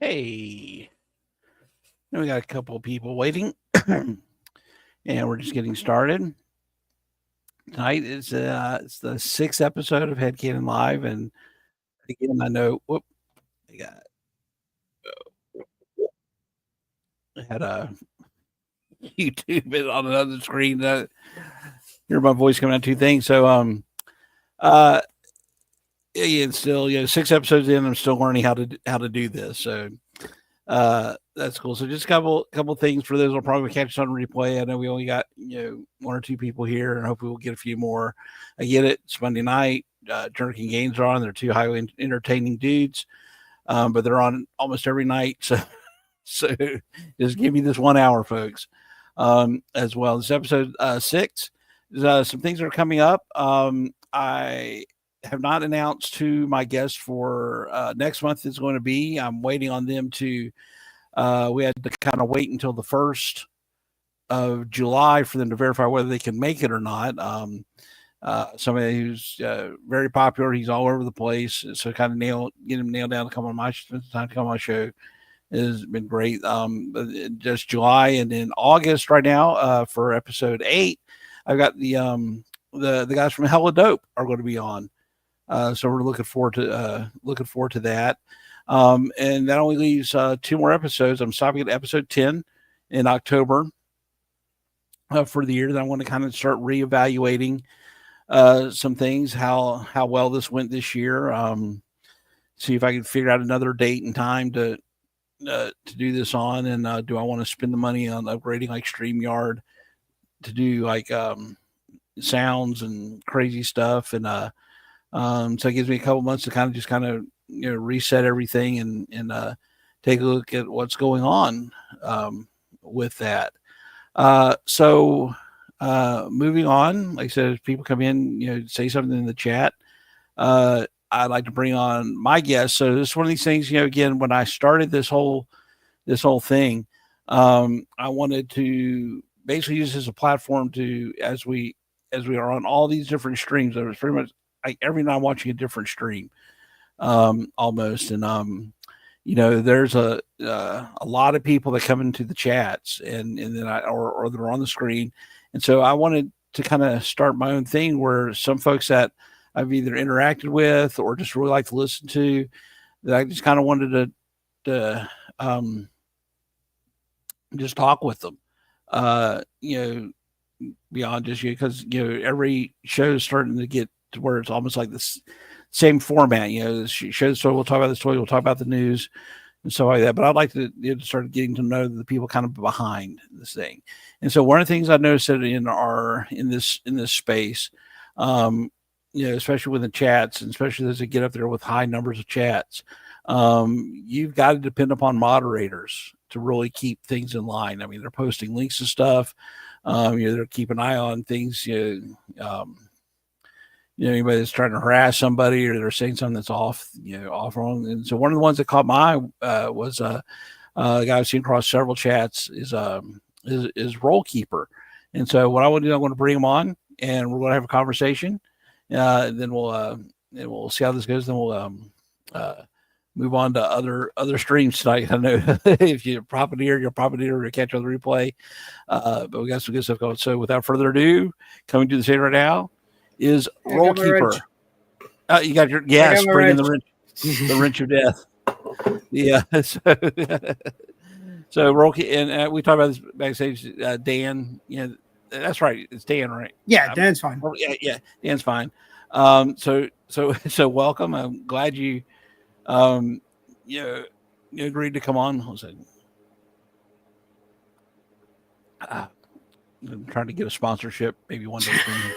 Hey, we got a couple of people waiting, and we're just getting started. Tonight is it's the sixth episode of Canon Live, and again, I know. Whoop, I got I had a YouTube it on another screen. Hear my voice coming out two things. So uh, yeah, and still, six episodes in, I'm still learning how to do this. So that's cool. So just a couple things for those who'll probably catch us on replay. I know we only got one or two people here, and hopefully we'll get a few more. I get it. It's Monday night. Jerk and Gaines are on. They're two highly entertaining dudes, but they're on almost every night. So just give me this 1 hour, folks. As well, this episode 6. Some things are coming up. I have not announced who my guest for next month is going to be. I'm waiting on them to. We had to kind of wait until the 1st of July for them to verify whether they can make it or not. Somebody who's very popular. He's all over the place. So kind of get him nailed down to come on my spend some time to come on my show has been great. Just July, and then August right now for episode 8. I've got the guys from Hella Dope are going to be on. So we're looking forward to that. And that only leaves 2 more episodes. I'm stopping at episode 10 in October for the year. Then I want to kind of start reevaluating some things, how well this went this year. See if I can figure out another date and time to do this on. And do I want to spend the money on upgrading like StreamYard to do like sounds and crazy stuff? And so it gives me a couple months to kind of reset everything and take a look at what's going on with that. So moving on, like I said, if people come in, say something in the chat. I'd like to bring on my guest. So this is one of these things, again, when I started this whole thing, I wanted to basically use this as a platform to, as we are on all these different streams. There was pretty much like every night I'm watching a different stream, almost. And, there's a lot of people that come into the chats and then or they're on the screen. And so I wanted to kind of start my own thing where some folks that I've either interacted with or just really like to listen to, that I just kind of wanted to just talk with them, beyond just because, every show is starting to get to where it's almost like this same format, the shows. So we'll talk about the story, we'll talk about the news and stuff like that. But I'd like to start getting to know the people kind of behind this thing. And so one of the things I noticed that in this space, especially with the chats, and especially as they get up there with high numbers of chats, you've got to depend upon moderators to really keep things in line. I mean, they're posting links and stuff. They're keeping an eye on things. Anybody that's trying to harass somebody or they're saying something that's off wrong. And so one of the ones that caught my eye was a guy I've seen across several chats is RoleKeeper. And so what I want to do, I'm going to bring him on and we're going to have a conversation. Then we'll see how this goes. Then we'll move on to other streams tonight. I know if you're popping here to catch on the replay. But we got some good stuff going. So without further ado, coming to the stage right now is RoleKeeper. You got your bring in the wrench of death. Yeah. So RoleKeeper, and we talked about this backstage. Dan, that's right. It's Dan, right? Yeah, Dan's fine. Yeah, Dan's fine. So welcome. I'm glad you agreed to come on. I'm trying to get a sponsorship, maybe one day soon.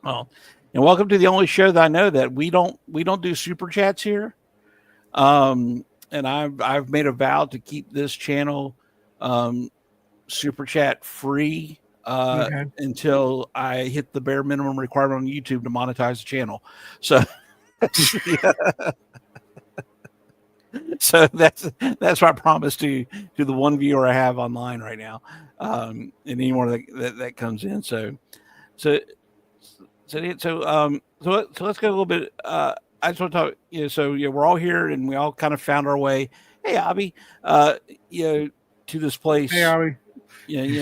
Oh, and welcome to the only show that I know that we don't do super chats here. And I've made a vow to keep this channel super chat free until I hit the bare minimum requirement on YouTube to monetize the channel. So so that's my promise to the one viewer I have online right now, and anyone that comes in. So let's go a little bit I just want to talk. So we're all here, and we all kind of found our way. Hey, Abby, you know, to this Hey, place. Ari.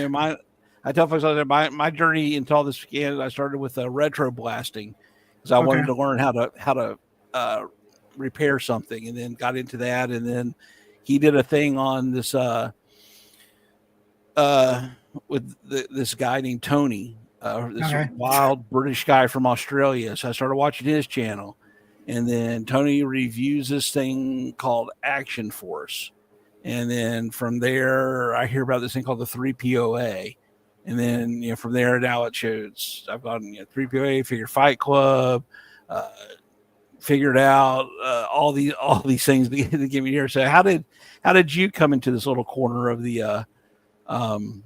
My. I tell folks out there my journey into all this began. I started with retro blasting because I Okay. wanted to learn how to uh, repair something, and then got into that. And then he did a thing on this uh, with this guy named Tony, this Okay. wild British guy from Australia. So I started watching his channel, and then Tony reviews this thing called Action Force, and then from there I hear about this thing called the 3POA, and then from there now it shows I've gone 3POA, Figure Fight Club. Uh, Figured out all these things to get me here. So how did you come into this little corner of the um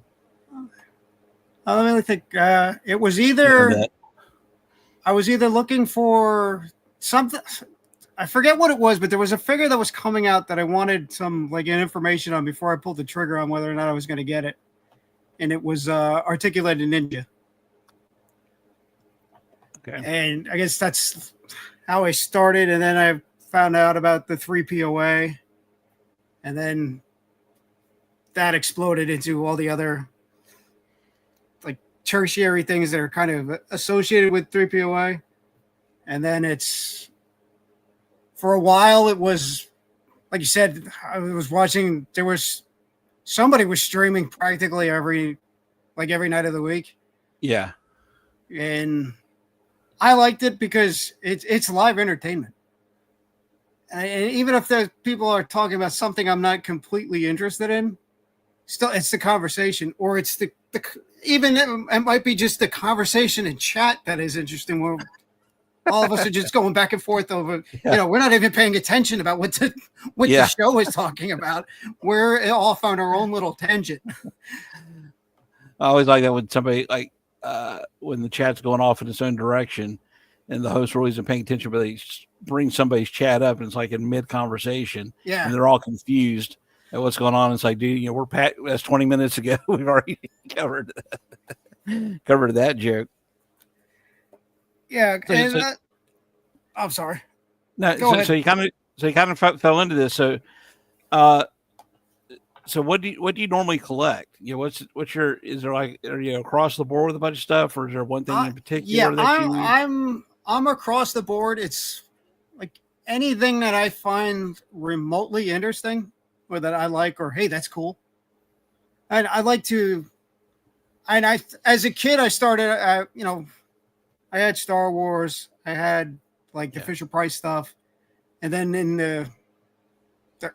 Let me really think. It was either internet? I was either looking for something. I forget what it was, but there was a figure that was coming out that I wanted some information on before I pulled the trigger on whether or not I was going to get it, and it was Articulated Ninja. Okay. And I guess that's how I started, and then I found out about the 3POA, and then that exploded into all the other tertiary things that are kind of associated with 3POA. And then it's for a while it was like you said, I was watching, somebody was streaming practically every night of the week. Yeah. And I liked it because it's live entertainment. And even if the people are talking about something I'm not completely interested in, still it's the conversation, or it's the even it might be just the conversation in chat that is interesting, where all of us are just going back and forth over, we're not even paying attention about what the show is talking about. We're off on our own little tangent. I always like that when somebody when the chat's going off in its own direction and the host really isn't paying attention, but they bring somebody's chat up and it's like in mid conversation and they're all confused at what's going on. It's like, dude, that's 20 minutes ago. We've already covered that joke. Yeah. I'm sorry. No, so you kind of fell into this. So, so what do you normally collect? What's your, is there are you across the board with a bunch of stuff, or is there one thing in particular I'm across the board. It's like anything that I find remotely interesting or that I like, or hey, that's cool. And I like to, and as a kid, I started, I had Star Wars, I had the Fisher Price stuff, and then in the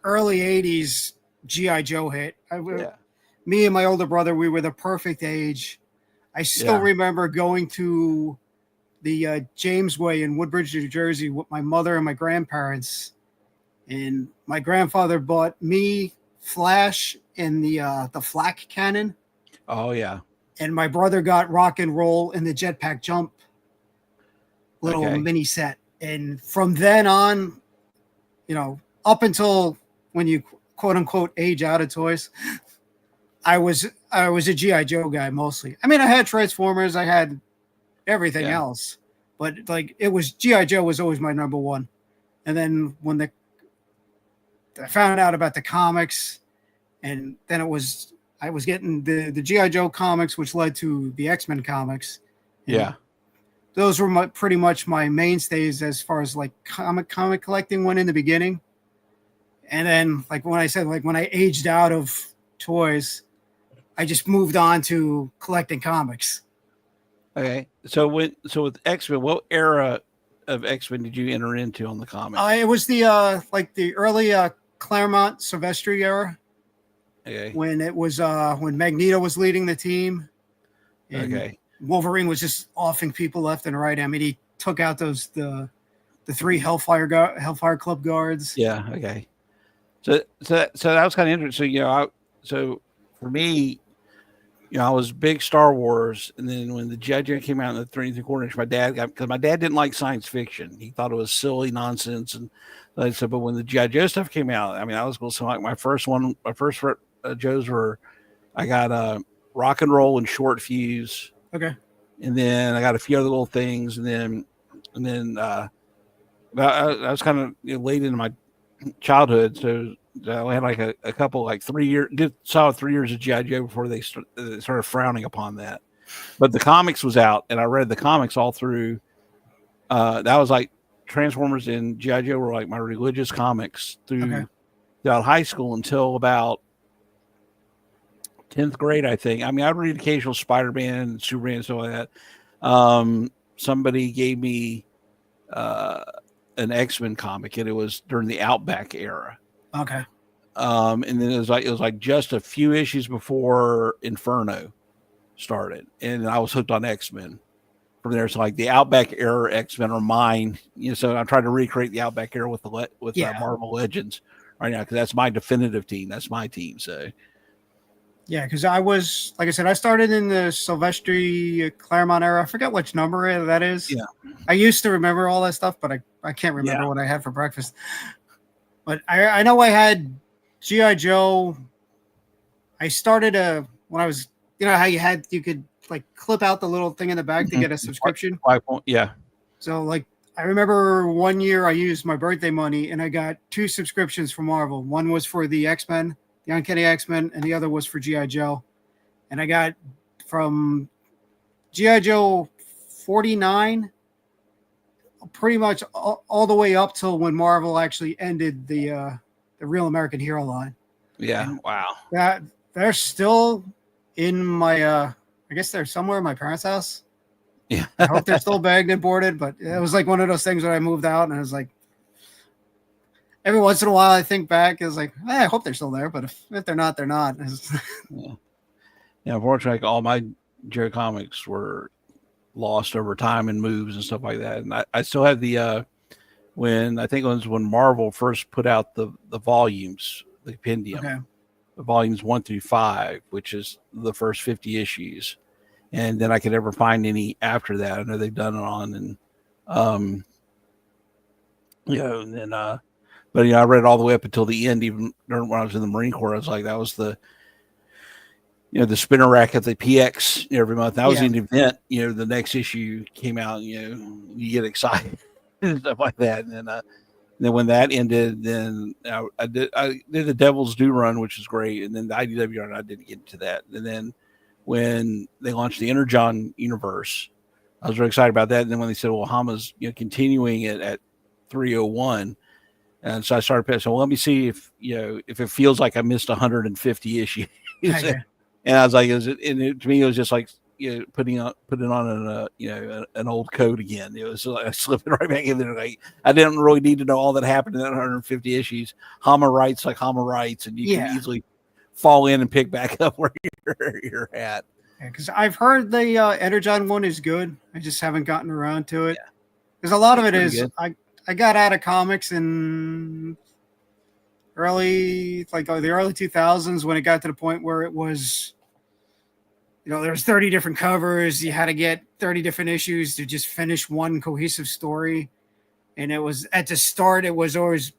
early 80s, G.I. Joe hit. Me and my older brother, we were the perfect age. I still remember going to the James Way in Woodbridge, New Jersey with my mother and my grandparents. And my grandfather bought me Flash and the flak Canon. Oh, yeah. And my brother got Rock and Roll and the Jetpack Jump little mini set. And from then on, up until when you quote unquote age out of toys, I was a G.I. Joe guy mostly. I mean, I had Transformers, I had everything else, but it was G.I. Joe was always my number one. And then when I found out about the comics, and then I was getting the G.I. Joe comics, which led to the X-Men comics. Yeah. Those were pretty much my mainstays as far as comic collecting went in the beginning. And then when I said, when I aged out of toys, I just moved on to collecting comics. Okay. So with X-Men, what era of X-Men did you enter into on the comics? It was the early Claremont Silvestri era. Okay. When it was when Magneto was leading the team. And Wolverine was just offing people left and right. I mean, he took out the 3 Hellfire Club guards. Yeah. Okay. So that was kind of interesting. So for me, I was big Star Wars, and then when the G.I. Joe came out in the 3 3/4 inch, my dad didn't like science fiction. He thought it was silly nonsense, and but when the G.I. Joe stuff came out, I mean, I was going to my first Joes were, I got Rock and Roll and Short Fuse. Okay. And then I got a few other little things, and then I was kind of late into my childhood, so I had like a couple like 3 years. Saw 3 years of GI Joe before they started frowning upon that. But the comics was out, and I read the comics all through. That was like Transformers and GI Joe were like my religious comics throughout high school until about 10th grade, I think. I mean, I'd read occasional Spider-Man, Superman, stuff like that. Somebody gave me an X-Men comic, and it was during the Outback era. Okay. And then it was like just a few issues before Inferno started, and I was hooked on X-Men from there. So like the Outback era X-Men are mine. So I'm trying to recreate the Outback era with Marvel Legends right now, because that's my definitive team. That's my team. So yeah, because I was, like I said, I started in the Silvestri Claremont era. I forget which number that is. Yeah, I used to remember all that stuff, but I can't remember what I had for breakfast. But I know I had G.I. Joe. I started when I was, how you could like clip out the little thing in the back to get a subscription. Yeah. So like I remember one year I used my birthday money and I got 2 subscriptions from Marvel. One was for the X-Men, the Uncanny X-Men, and the other was for G.I. Joe. And I got from G.I. Joe 49 pretty much all the way up till when Marvel actually ended the Real American Hero line. Yeah. And wow. That they're still in my I guess they're somewhere in my parents' house. Yeah. I hope they're still bagged and boarded, but it was like one of those things when I moved out and I was like, every once in a while I think back, it's like, I hope they're still there, but if they're not, they're not. Yeah. Unfortunately, all my Joe comics were lost over time and moves and stuff like that. And I still have the when Marvel first put out the volumes, the compendium, the volumes 1 through 5, which is the first 50 issues. And then I could never find any after that. I know they've done it on, and and then but I read all the way up until the end. Even when I was in the Marine Corps, I was like, that was the the spinner rack at the PX every month. That was an event. The next issue came out. You get excited and stuff like that. And then when that ended, then I did the Devil's Due run, which is great. And then the IDW run, I didn't get into that. And then when they launched the Energon universe, I was really excited about that. And then when they said, well, Hama's continuing it at 301. And so I started paying. So let me see if it feels like I missed 150 issues. And I was like, to me, it was just like putting on an old coat again. It was like slipping right back in there. Like I didn't really need to know all that happened in that 150 issues. Hama writes like Hama writes, and you can easily fall in and pick back up where you're at. Because I've heard the Energon one is good. I just haven't gotten around to it. Because a lot of it is I got out of comics in the early 2000s when it got to the point where it was, there was 30 different covers. You had to get 30 different issues to just finish one cohesive story. And it was at the start, it was always,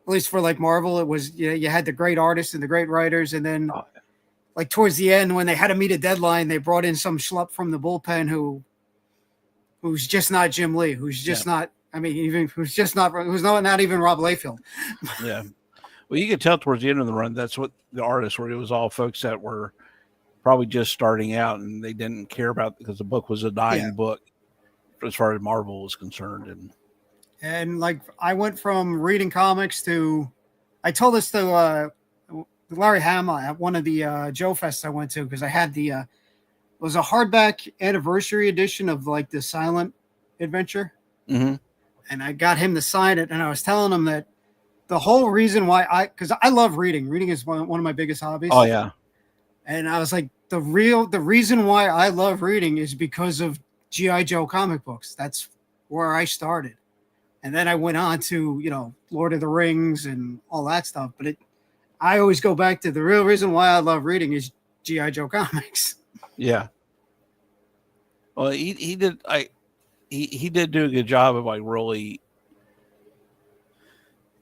at least for like Marvel, it was, you had the great artists and the great writers. And then like towards the end, when they had to meet a deadline, they brought in some schlup from the bullpen who's just not Jim Lee, who's just not, who's not even Rob Liefeld. Yeah. Well, you could tell towards the end of the run, that's what the artists were. It was all folks that were probably just starting out, and they didn't care about, because the book was a dying book as far as Marvel was concerned. And like I went from reading comics to, I told this to Larry Hama at one of the Joe Fests I went to, because I had it was a hardback anniversary edition of like the Silent Adventure. Mm-hmm. And I got him to sign it, and I was telling him that the whole reason why because I love reading. Reading is one of my biggest hobbies. Oh yeah. And I was like, the reason why I love reading is because of G.I. Joe comic books. That's where I started. And then I went on to, Lord of the Rings and all that stuff. But I always go back to the real reason why I love reading is G.I. Joe comics. Yeah. Well, he did do a good job of like really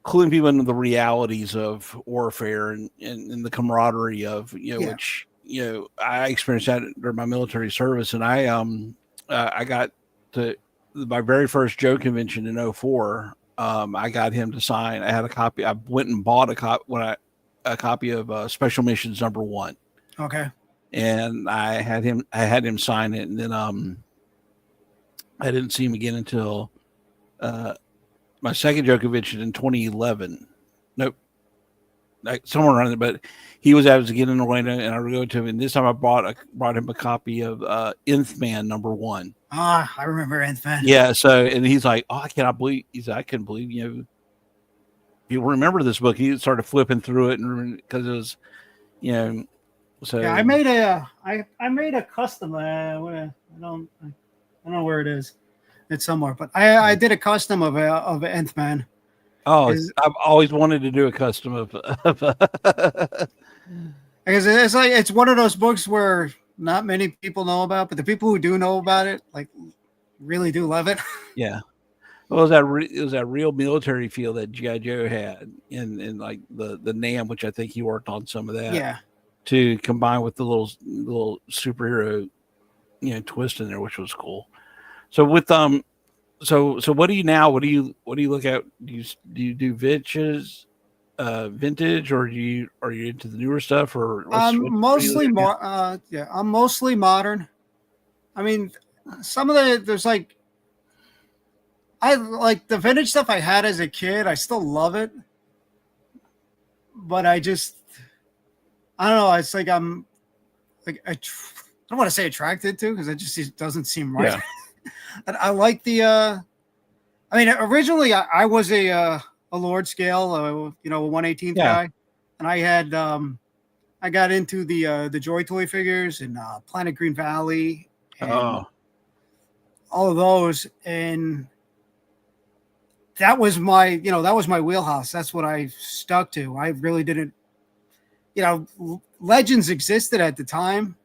cluing people into the realities of warfare and the camaraderie of, which, I experienced that during my military service. And I got to my very first Joe convention in '04. I got him to sign. I had a copy. I went and bought a copy of Special Missions #1. Okay. And I had him sign it, and then I didn't see him again until my second Joe convention in 2011. Nope, like somewhere around there. But he was again in Orlando, and I would go to him. And this time I brought him a copy of Nth Man #1. Ah, I remember Nth Man. Yeah. So, and he's like, "Oh, I cannot believe." I couldn't believe people remember this book. He started flipping through it, and because it was, So yeah, I made a custom. I don't know where it is. It's somewhere, but I did a custom of Nth Man. Oh, I've always wanted to do a custom of because it's one of those books where not many people know about, but the people who do know about it, like, really do love it. Yeah. Well, it was that real military feel that G.I. Joe had in like the NAM, which I think he worked on some of that. Yeah. To combine with the little superhero, twist in there, which was cool. So with so what do you now? What do you look at? Do you do vintage, or are you into the newer stuff, or I'm mostly I'm mostly modern. I mean, some of there's like, I like the vintage stuff I had as a kid. I still love it, but I don't know. It's like I'm like I don't want to say attracted to, because it doesn't seem right. Yeah. And I like the. I mean, originally I was a Lord scale, a 1/18 guy, and I had I got into the Joy Toy figures and Planet Green Valley and all of those, and that was my wheelhouse. That's what I stuck to. I really didn't. Legends existed at the time,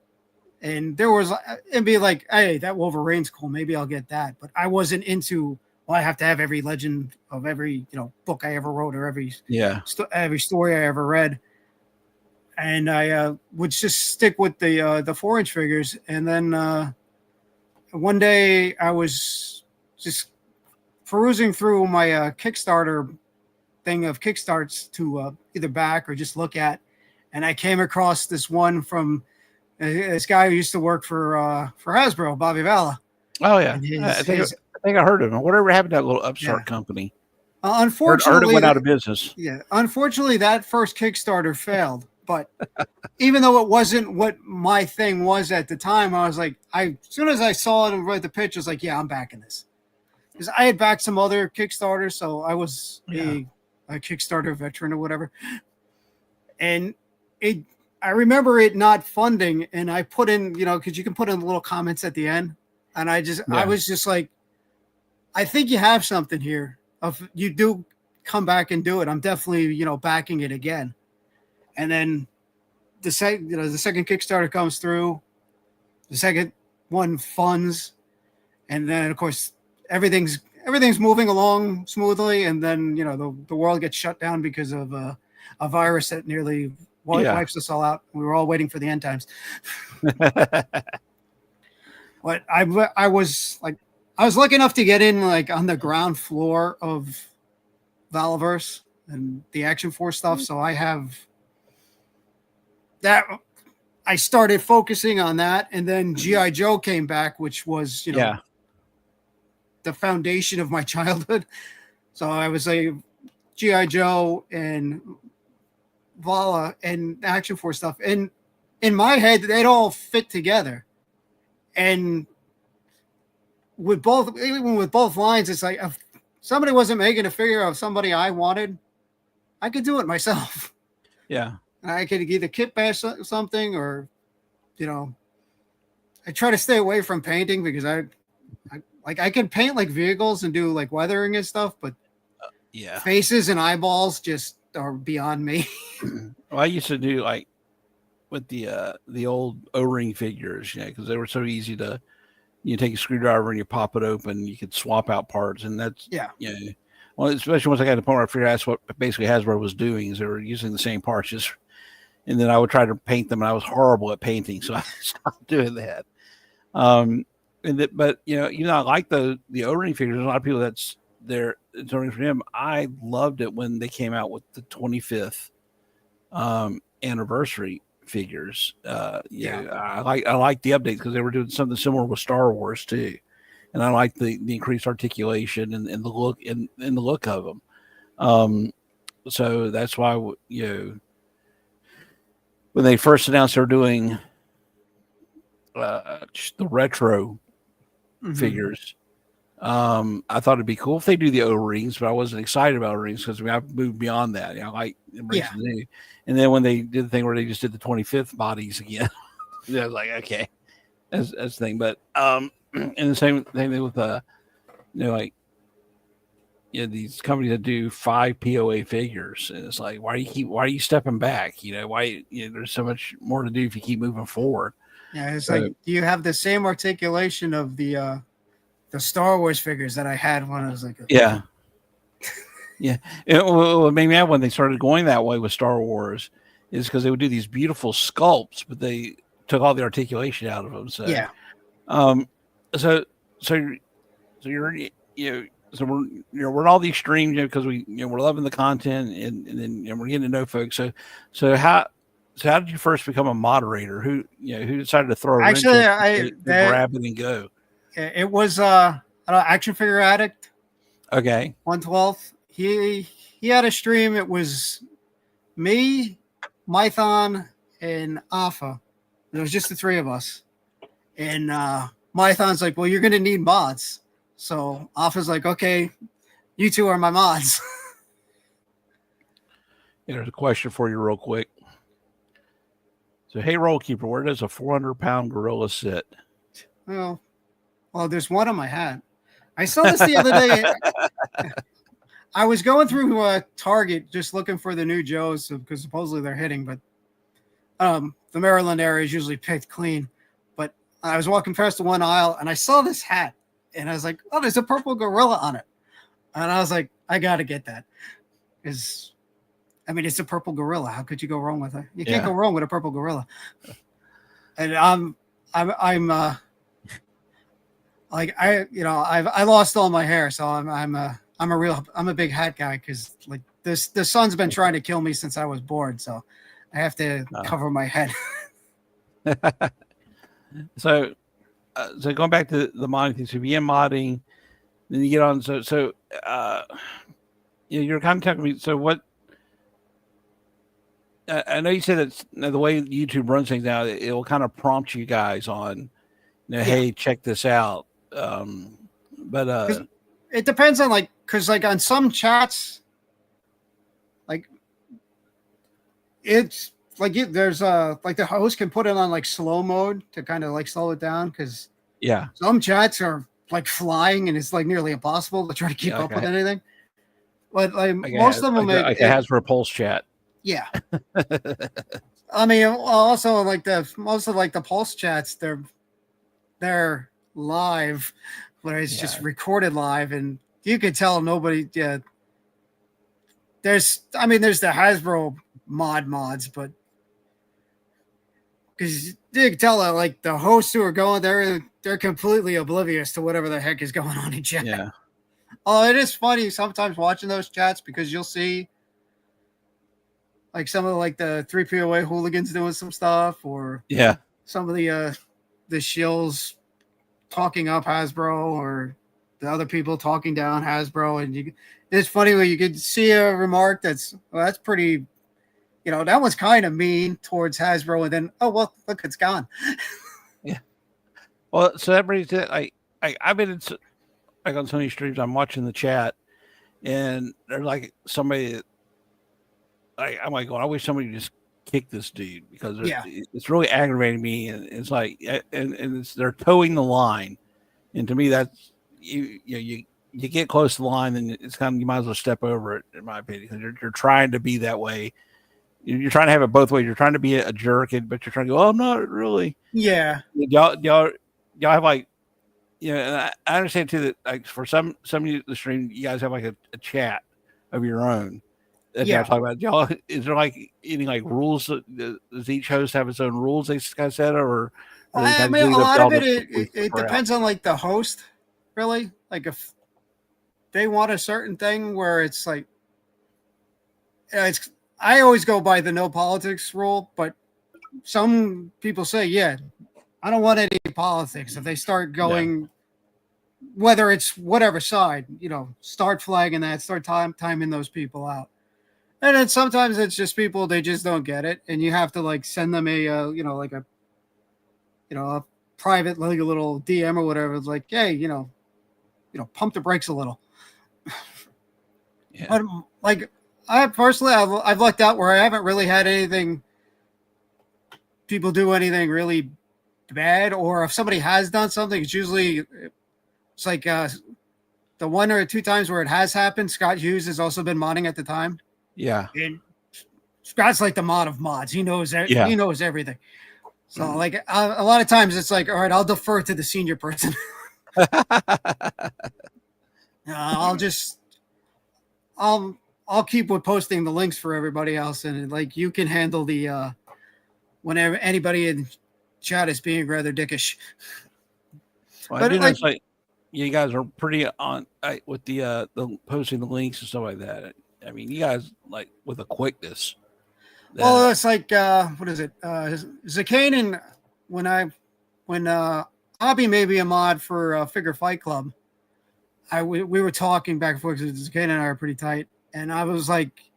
and there was, it'd be like, hey, that Wolverine's cool, maybe I'll get that. But I wasn't into, well, I have to have every legend of every book I ever wrote, or every story I ever read. And I would just stick with the 4-inch figures. And then one day I was just perusing through my Kickstarter thing of Kickstarts to either back or just look at. And I came across this one from this guy who used to work for Hasbro, Bobby Valla. Oh yeah, I think I heard of him. Whatever happened to that little upstart company? Unfortunately, I heard it went out of business. Yeah, unfortunately, that first Kickstarter failed. But even though it wasn't what my thing was at the time, I was like, as soon as I saw it and read the pitch, I was like, yeah, I'm backing this, because I had backed some other Kickstarters, so I was a Kickstarter veteran or whatever, and I remember it not funding, and I put in, because you can put in the little comments at the end, and I was just like, I think you have something here. If you do come back and do it, I'm definitely, backing it again. And then the second Kickstarter comes through, the second one funds, and then of course everything's moving along smoothly, and then the world gets shut down because of a virus that nearly wipes us all out. We were all waiting for the end times. But I was lucky enough to get in like on the ground floor of Valaverse and the Action Force stuff, so I have that. I started focusing on that, and then G.I. Joe came back, which was the foundation of my childhood. So I was a G.I. Joe and Vala and Action Force stuff, and in my head they'd all fit together. And even with both lines, it's like, if somebody wasn't making a figure of somebody I wanted, I could do it myself. Yeah, I could either kit bash something, or I try to stay away from painting, because I can paint like vehicles and do like weathering and stuff, but faces and eyeballs just are beyond me. Well, I used to do like with the old O-ring figures, because they were so easy to, you take a screwdriver and you pop it open, you could swap out parts, and that's well, especially once I got to the point where I figured that's what basically Hasbro was doing, is they were using the same parts, and then I would try to paint them, and I was horrible at painting, so I stopped doing that. but I like the O-ring figures. There's a lot of people that's there. It's O-ring for them. I loved it when they came out with the 25th anniversary figures. I like the updates because they were doing something similar with Star Wars too, and I like the increased articulation and the look and the look of them. So that's why when they first announced they're doing the retro figures. I thought it'd be cool if they do the O-rings, but I wasn't excited about O-rings because I've moved beyond that. I like embracing the new. And then when they did the thing where they just did the 25th bodies again, I was like, okay, that's the thing. But and the same thing with these companies that do 5 POA figures, and it's like, why are you stepping back? Why there's so much more to do if you keep moving forward. Yeah, it's like, do you have the same articulation of the Star Wars figures that I had when I was like, yeah. What made me mad when they started going that way with Star Wars is because they would do these beautiful sculpts, but they took all the articulation out of them. So yeah. So you're so we're in all the extremes because we're loving the content and then we're getting to know folks. So how did you first become a moderator? Who decided to throw a wrench grab it and go? It was Action Figure Addict. Okay. 112th. He had a stream. It was me, Mython, and Alpha. It was just the three of us. And Mython's like, well, you're going to need mods. So Alpha's like, okay, you two are my mods. There's a question for you real quick. So, hey, RoleKeeper, where does a 400-pound gorilla sit? Well, there's one on my hat. I saw this the other day. I was going through Target just looking for the new Joes because supposedly they're hitting, but the Maryland area is usually picked clean. But I was walking past the one aisle and I saw this hat and I was like, oh, there's a purple gorilla on it. And I was like, I got to get that. It's a purple gorilla. How could you go wrong with it? You can't go wrong with a purple gorilla. And I'm like I lost all my hair, so I'm a big hat guy because like the sun's been trying to kill me since I was born, so I have to cover my head. So going back to the modding thing, so you begin modding, then you get on. So you're kind of telling me. So what? I know you said that the way YouTube runs things now, it will kind of prompt you guys on, hey, check this out. But it depends on because on some chats, it's there's the host can put it on slow mode to kind of slow it down because some chats are flying and it's nearly impossible to try to keep up with anything. But most of them it has for a pulse chat. Yeah. I mean, also most of the pulse chats, they're live, where it's just recorded live, and you can tell nobody. Yeah. There's the Hasbro mods, but because you can tell that the hosts who are going there, they're completely oblivious to whatever the heck is going on in chat. Yeah. Oh, it is funny sometimes watching those chats because you'll see some of the 3POA hooligans doing some stuff, or some of the shills talking up Hasbro, or the other people talking down Hasbro, and it's funny when you could see a remark that's pretty, that was kind of mean towards Hasbro, and then look, it's gone. Yeah. Well, so that brings it. I've been on so many streams. I'm watching the chat, and there's somebody that, I'm like, I wish somebody just kicked this dude because it's really aggravating me, and it's and they're towing the line, and to me that's you get close to the line, and it's kind of, you might as well step over it, in my opinion, because you're trying to be that way. You're trying to have it both ways. You're trying to be a jerk, but you're trying to go, I'm not really. Yeah. Y'all have and I understand too that for some of you the stream, you guys have a chat of your own. Y'all talk about. Y'all, is there any rules? Does each host have its own rules they kind of set, or Or they I kind of mean, leave a up lot to all of the it crowd? depends on like the host, really. Like if they want a certain thing where it's like, it's I always go by the no politics rule, but some people say, yeah, I don't want any politics. If they start Yeah. going, whether it's whatever side, start flagging that, start timing those people out. And then sometimes it's just people they just don't get it, and you have to like send them like a private like a little DM or whatever. It's like, hey, pump the brakes a little. Yeah. But like I personally, I've lucked out where I haven't really had anything. People do anything really bad, or if somebody has done something, it's like the one or two times where it has happened. Scott Hughes has also been modding at the time, Yeah. and Scott's like the mod of mods. He knows Yeah. he knows everything. So like a lot of times it's like, all right, I'll defer to the senior person. I'll just I'll keep with posting the links for everybody else, and like you can handle the whenever anybody in chat is being rather dickish. Well, I But do like, notice like you guys are pretty on with the posting the links and stuff like that. I mean, you guys like with a quickness that well, it's like what is it? Zakanin, when Hobby made me a mod for Figure Fight Club, we were talking back and forth because Zakanin and I are pretty tight, and I was like,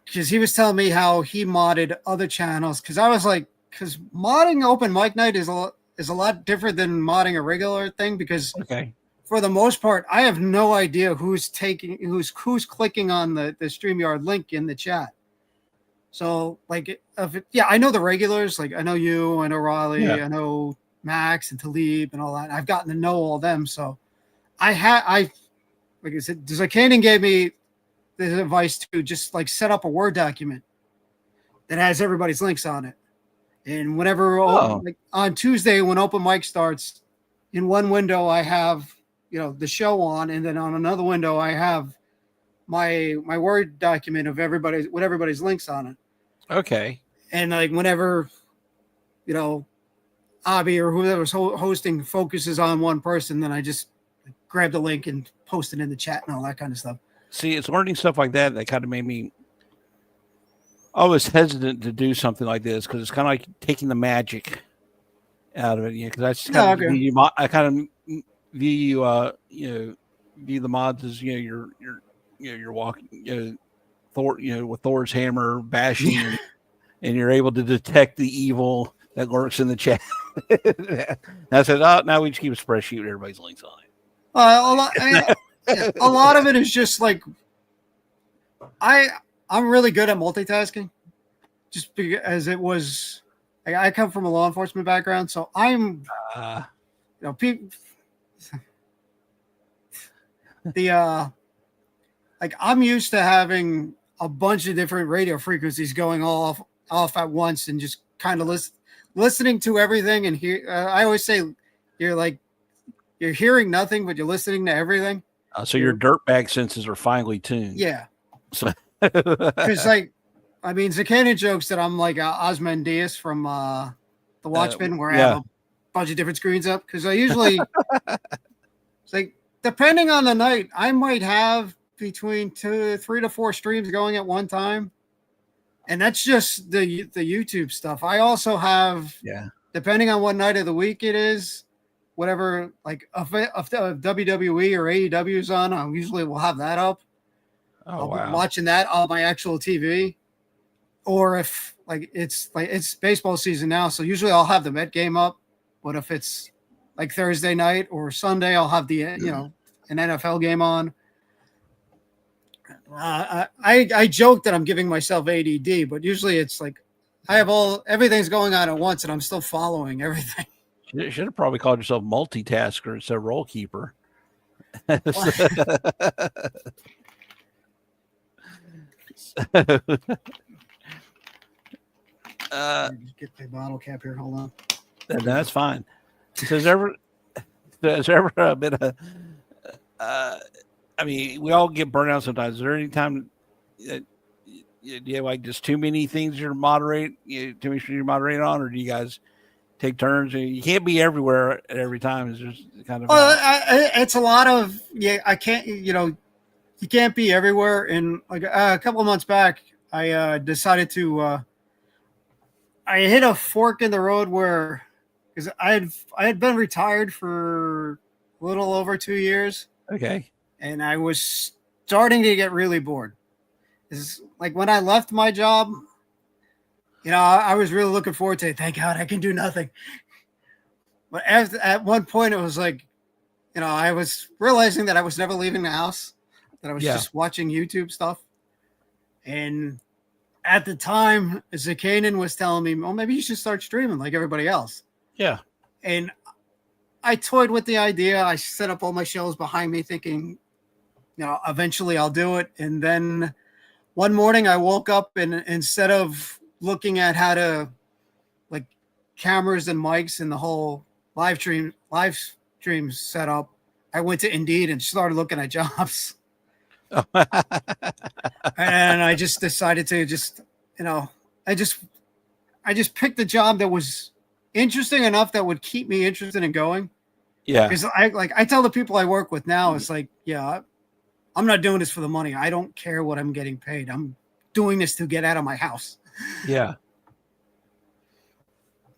because he was telling me how he modded other channels, because I was like, because modding open mic night is a lot different than modding a regular thing, because okay. for the most part, I have no idea who's clicking on the StreamYard link in the chat. So like, I know the regulars, like I know you, I know Raleigh, Yeah. I know Max and Talib and all that. I've gotten to know all of them. So like I said, Canon gave me this advice to just like set up a Word document that has everybody's links on it. And whenever, Oh, like on Tuesday when open mic starts, in one window I have the show on, and then on another window I have my Word document of everybody's links on it. okay. And like whenever Abby or whoever's hosting focuses on one person, then I just grab the link and post it in the chat and all that kind of stuff. See, it's learning stuff like that that kind of made me always hesitant to do something like this because it's kind of like taking the magic out of it. Yeah, because I just kind of I kind of view you, view the mods as you're walking Thor, with Thor's hammer bashing, and you're able to detect the evil that lurks in the chat. I said, oh, now we just keep a spreadsheet with everybody's links on it. A lot of it is just like I'm really good at multitasking, just because it was. I come from a law enforcement background, so I'm, people, like I'm used to having a bunch of different radio frequencies going off at once, and just kind of listening to everything. And I always say, you're hearing nothing, but you're listening to everything. So your dirtbag senses are finely tuned. Yeah. So, because Zakanin jokes that I'm like Osmandius from The Watchmen, where I have a bunch of different screens up. Because I usually, it's like, depending on the night, I might have between 3 to 4 streams going at one time. And that's just the YouTube stuff. I also have, depending on what night of the week it is, whatever, like if WWE or AEW is on, I usually will have that up. I'll be watching that on my actual TV. Or if it's baseball season now, so usually I'll have the Met game up. But if it's like Thursday night or Sunday, I'll have the an NFL game on. I joke that I'm giving myself ADD, but usually it's like I have everything's going on at once, and I'm still following everything. You should have probably called yourself multitasker instead of RoleKeeper. Get the bottle cap here. Hold on. That's fine. Has ever been a? I mean, we all get burnt out sometimes. Is there any time do you have like just too many things you're moderating on, or do you guys take turns. You can't be everywhere at every time. It's just kind of. Well, it's a lot of I can't. You can't be everywhere. And like a couple of months back, I decided to. I hit a fork in the road where, because I had been retired for a little over 2 years. Okay. And I was starting to get really bored. It's like when I left my job, I was really looking forward to it. Thank God I can do nothing. But at one point, it was like, I was realizing that I was never leaving the house, that I was just watching YouTube stuff. And at the time, Canon was telling me, well, maybe you should start streaming like everybody else. Yeah. And I toyed with the idea. I set up all my shelves behind me thinking, eventually I'll do it. And then one morning I woke up and instead of looking at how to like cameras and mics and the whole live stream setup, I went to Indeed and started looking at jobs. And I just decided to I just picked a job that was interesting enough that would keep me interested in going. Yeah. Because I tell the people I work with now, it's like, I'm not doing this for the money. I don't care what I'm getting paid. I'm doing this to get out of my house. Yeah.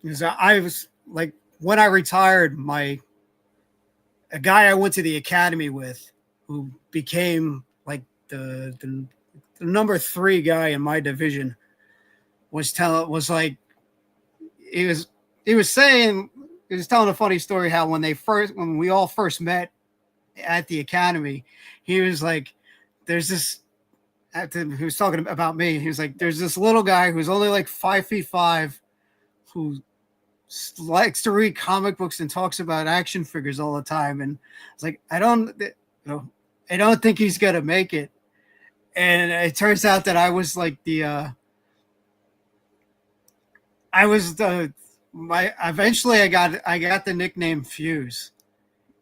Because I was like, when I retired, a guy I went to the academy with, who became like the number 3 guy in my division, was telling a funny story how when we all first met at the academy, he was like, he was talking about me. He was like, there's this little guy who's only like 5'5", who likes to read comic books and talks about action figures all the time. And it's like, I don't think he's going to make it. And it turns out that I was like eventually I got the nickname Fuse.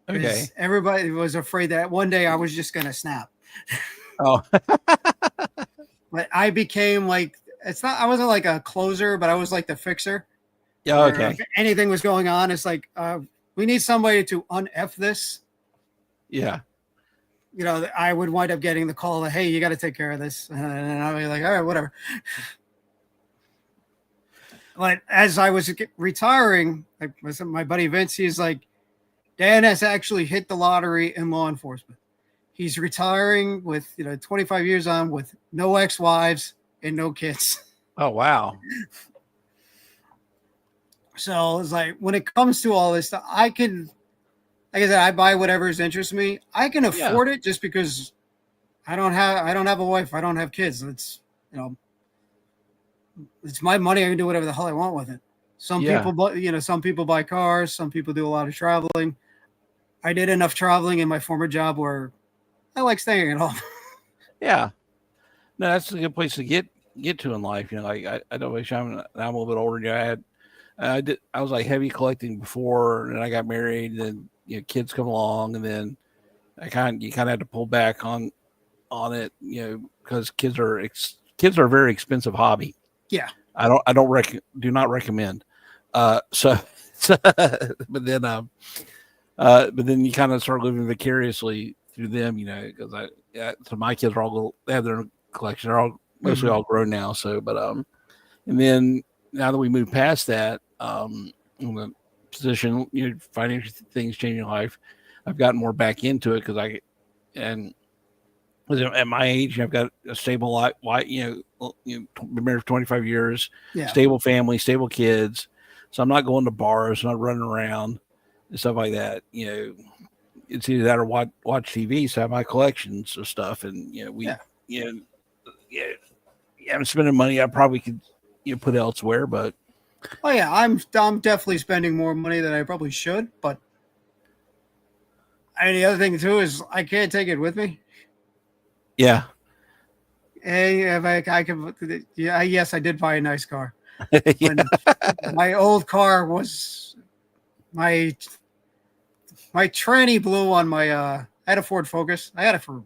Okay. Everybody was afraid that one day I was just going to snap. Oh. But I became like, I wasn't like a closer, but I was like the fixer. Yeah. Okay. If anything was going on, it's like, we need somebody to un-F this. Yeah. I would wind up getting the call that, hey, you got to take care of this. And I'd be like, all right, whatever. But as I was retiring, like my buddy Vince, he's like, Dan has actually hit the lottery in law enforcement. He's retiring with 25 years on with no ex-wives and no kids. Oh, wow. So it's like, when it comes to all this stuff, I can, like I said, I buy whatever's interests me. I can afford it just because I don't have a wife. I don't have kids. It's it's my money. I can do whatever the hell I want with it. Some people buy cars. Some people do a lot of traveling. I did enough traveling in my former job where I like staying at home. Yeah. No, that's a good place to get to in life. I don't wish I'm a little bit older. I was like heavy collecting before, and I got married, and kids come along, and then you kind of had to pull back on it, because kids are a very expensive hobby. Yeah. Do not recommend. But then you kind of start living vicariously through them, because so my kids are they have their own collection. They're all mostly all grown now. So, and then now that we moved past that, in the position, financial things changing life, I've gotten more back into it because at my age, I've got a stable life. Been married for 25 years, stable family, stable kids. So I'm not going to bars, not running around and stuff like that. It's either that or watch TV. So I have my collections of stuff, and I'm spending money I probably could put elsewhere, but I'm definitely spending more money than I probably should. But the other thing too is I can't take it with me. Yeah. Hey, if I can, yes, I did buy a nice car. My old car was my tranny blew on my. I had a Ford Focus. I had it for.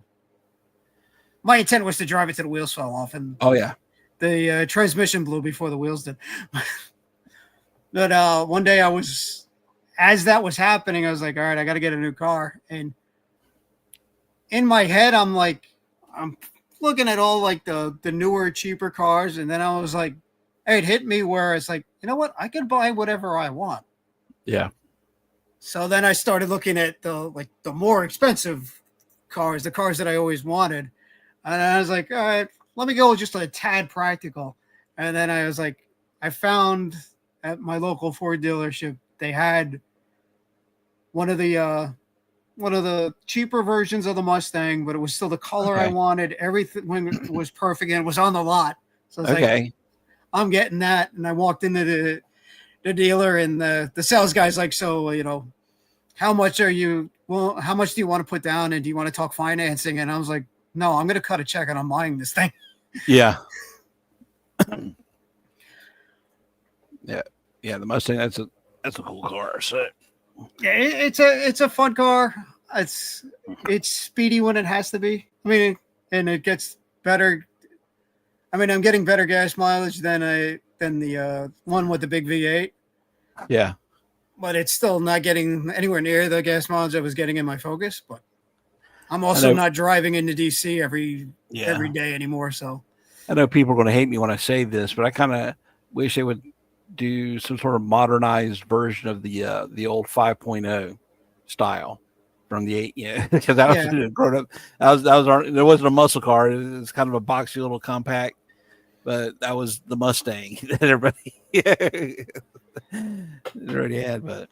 My intent was to drive it till the wheels fell off, and oh yeah, the transmission blew before the wheels did. But one day as that was happening, I was like, all right, I got to get a new car. And in my head, I'm looking at all like the newer, cheaper cars. And then I was like, hey, it hit me where it's like, you know what? I can buy whatever I want. Yeah. So then I started looking at the more expensive cars, the cars that I always wanted. And I was like, all right, let me go just a tad practical. And then I was like, I found at my local Ford dealership, they had one of the cheaper versions of the Mustang, but it was still the color I wanted. Everything was perfect and it was on the lot. So I was like, I'm getting that. And I walked into the dealer, and the sales guy's like, so, how much do you want to put down? And do you want to talk financing? And I was like, no, I'm going to cut a check and I'm buying this thing. Yeah. Yeah. The Mustang, that's a cool car. So yeah, it's a fun car. It's speedy when it has to be. I mean, and it gets better. I mean, I'm getting better gas mileage than the one with the big V8. Yeah. But it's still not getting anywhere near the gas mileage I was getting in my Focus. But I'm also not driving into DC every day anymore. So I know people are going to hate me when I say this, but I kind of wish they would do some sort of modernized version of the old 5.0 style from the 8. Yeah, because I was grown up. There wasn't a muscle car. It was kind of a boxy little compact, but that was the Mustang that everybody already had. But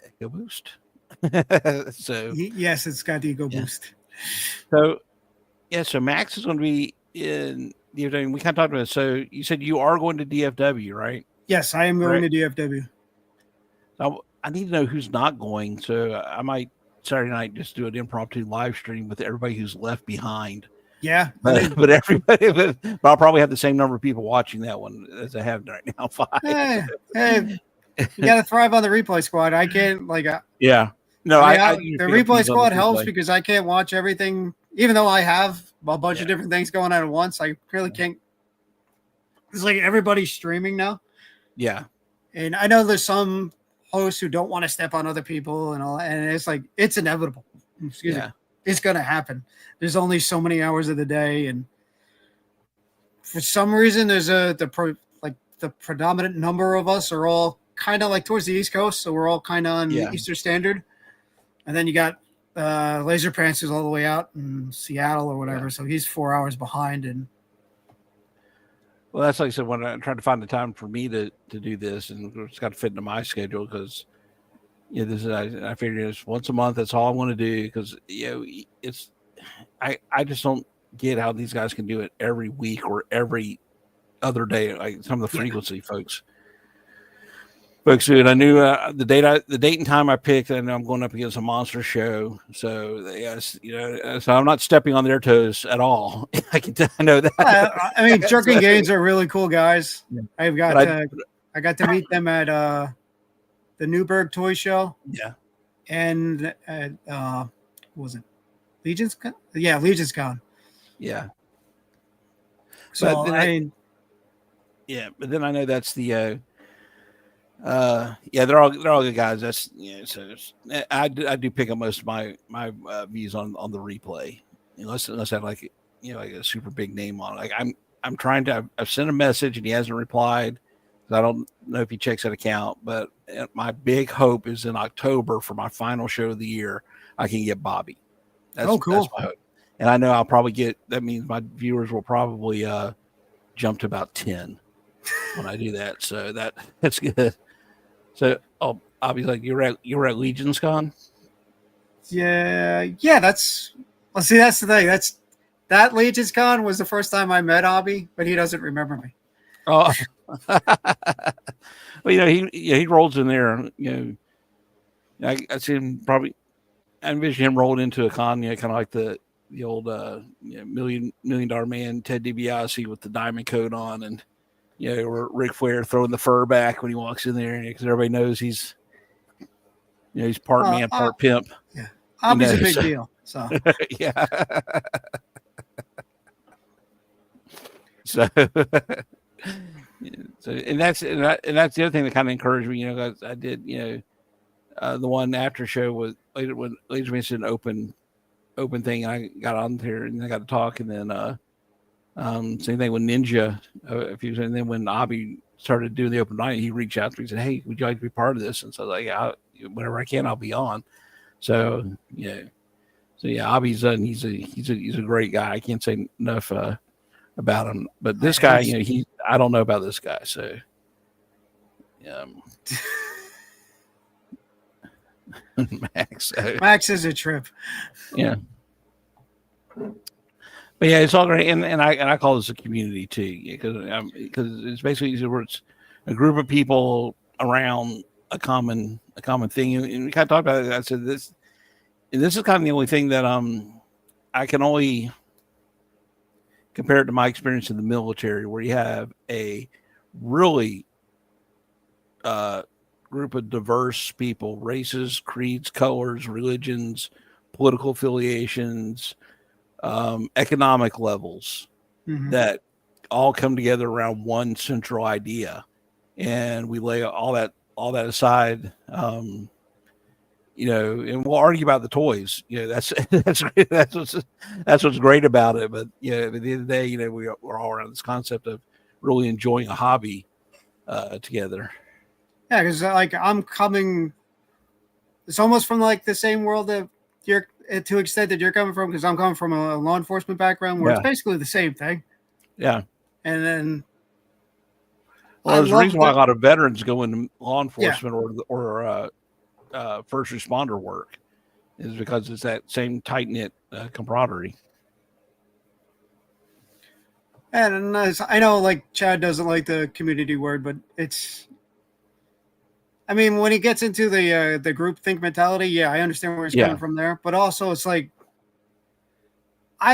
Eco Boost. So yes, it's got the Eco Boost. So so Max is going to be in DFW. We kind of talked about it. So you said you are going to DFW, right? Yes, I am going to DFW. I need to know who's not going. So I might Saturday night just do an impromptu live stream with everybody who's left behind. Yeah, but everybody, but I'll probably have the same number of people watching that one as I have right now. 5. Hey, you got to thrive on the replay squad. I can't yeah. No, the replay squad helps because I can't watch everything, even though I have a bunch of different things going on at once. I really can't. It's like everybody's streaming now. Yeah. And I know there's some hosts who don't want to step on other people and all, and it's like, it's inevitable. Excuse me. It's going to happen. There's only so many hours of the day. And for some reason, there's the predominant number of us are all kind of like towards the East Coast. So we're all kind of on Eastern Standard. And then you got Laser Pants who's all the way out in Seattle or whatever. So he's 4 hours behind. And well, that's like I said, when I tried to find the time for me to do this, and it's got to fit into my schedule because this is I figured it's once a month. That's all I want to do because it's I just don't get how these guys can do it every week or every other day, like some of the frequency folks do. And I knew the date and time I picked, and I'm going up against a monster show. So so I'm not stepping on their toes at all. I know that. I mean, Jerking Games are really cool guys. I got to meet them at the Newburgh Toy Show. Yeah. And at what was it? Legion's Con? Yeah, Legion's Con. Yeah. So but then I know that's the they're all good guys. That's so I do pick up most of my views on the replay, unless I have like a super big name on it. Like I'm trying to. I've sent a message and he hasn't replied. I don't know if he checks that account, but my big hope is in October for my final show of the year, I can get Bobby. That's cool. That's my hope. And I know I'll probably that means my viewers will probably jump to about 10 when I do that. So that's good. So I'll be like, you're at Legion's Con? Yeah. That's the thing. That Legion's Con was the first time I met Abby, but he doesn't remember me. Oh, well, he rolls in there. I see him probably. I envision him rolling into a con, kind of like the old $1 million man Ted DiBiase with the diamond coat on, and or Ric Flair throwing the fur back when he walks in there, because everybody knows he's he's part man, part pimp. Yeah, Abby's a big deal. So yeah. So, and that's the other thing that kind of encouraged me. I did, the one after show was later when Laser mentioned open thing. I got on there and I got to talk, and then same thing with Ninja. And then when Abby started doing the open night, he reached out to me and said, "Hey, would you like to be part of this?" And so I was like, "Yeah, whenever I can, I'll be on." So yeah, Abby's he's a great guy. I can't say enough about him. But this guy, I don't know about this guy. So Max. Max is a trip. Yeah. But yeah, it's all great, and I call this a community too, because it's basically it's a group of people around a common thing, and we kind of talked about it. I said this is kind of the only thing that I can only compare it to my experience in the military, where you have a really group of diverse people, races, creeds, colors, religions, political affiliations, economic levels, that all come together around one central idea, and we lay all that aside, and we'll argue about the toys. That's what's great about it. But at the end of the day, we're all around this concept of really enjoying a hobby together. Yeah, because I'm coming. It's almost from the same world that you're, to an extent that you're coming from, because I'm coming from a law enforcement background where it's basically the same thing. Yeah. And then, there's a reason why a lot of veterans go into law enforcement or first responder work, is because it's that same tight knit camaraderie. And I know, Chad doesn't like the community word, but it's. I mean, when he gets into the group think mentality, I understand where he's coming from there. But also, it's I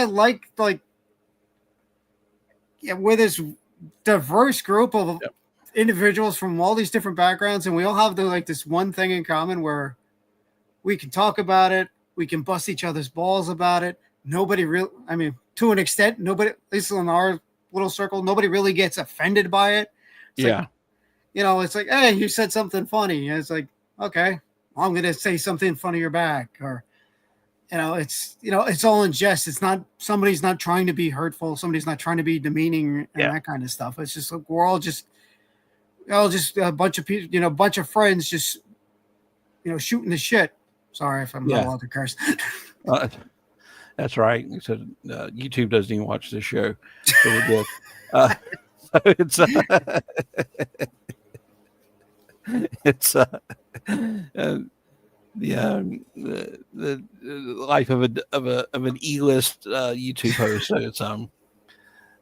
like with this diverse group of individuals from all these different backgrounds, and we all have this one thing in common where we can talk about it, we can bust each other's balls about it. Nobody really, I mean, to an extent, nobody, at least in our little circle, nobody really gets offended by it. It's it's like, hey, you said something funny. And it's like, okay, well, I'm going to say something funnier back. Or, it's all in jest. It's not, somebody's not trying to be hurtful. Somebody's not trying to be demeaning and that kind of stuff. It's just we're all just a bunch of people, a bunch of friends just, shooting the shit. Sorry if I'm not allowed to curse. That's right. So YouTube doesn't even watch this show. So we're good. So it's the life of an E-list YouTube host. So it's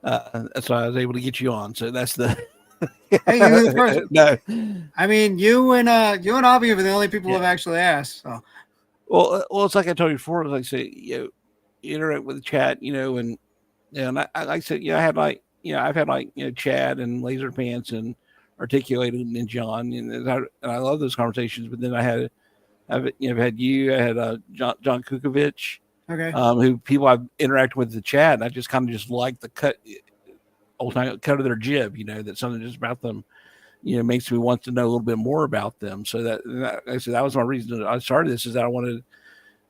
that's why I was able to get you on. So that's the. Hey, you the first. No, I mean you and Avi are the only people who have actually asked. So. Well, it's like I told you before. Like I say, you interact with the chat, and I like I said, I had I've had Chad and Laser Pants and Articulated and John, and I love those conversations. But then I've had you, I had John Kukovic, who people I've interacted with the chat, and I just kind of just like the old time cut of their jib, that something just about them, makes me want to know a little bit more about them. So that I said that was my reason I started this, is that I wanted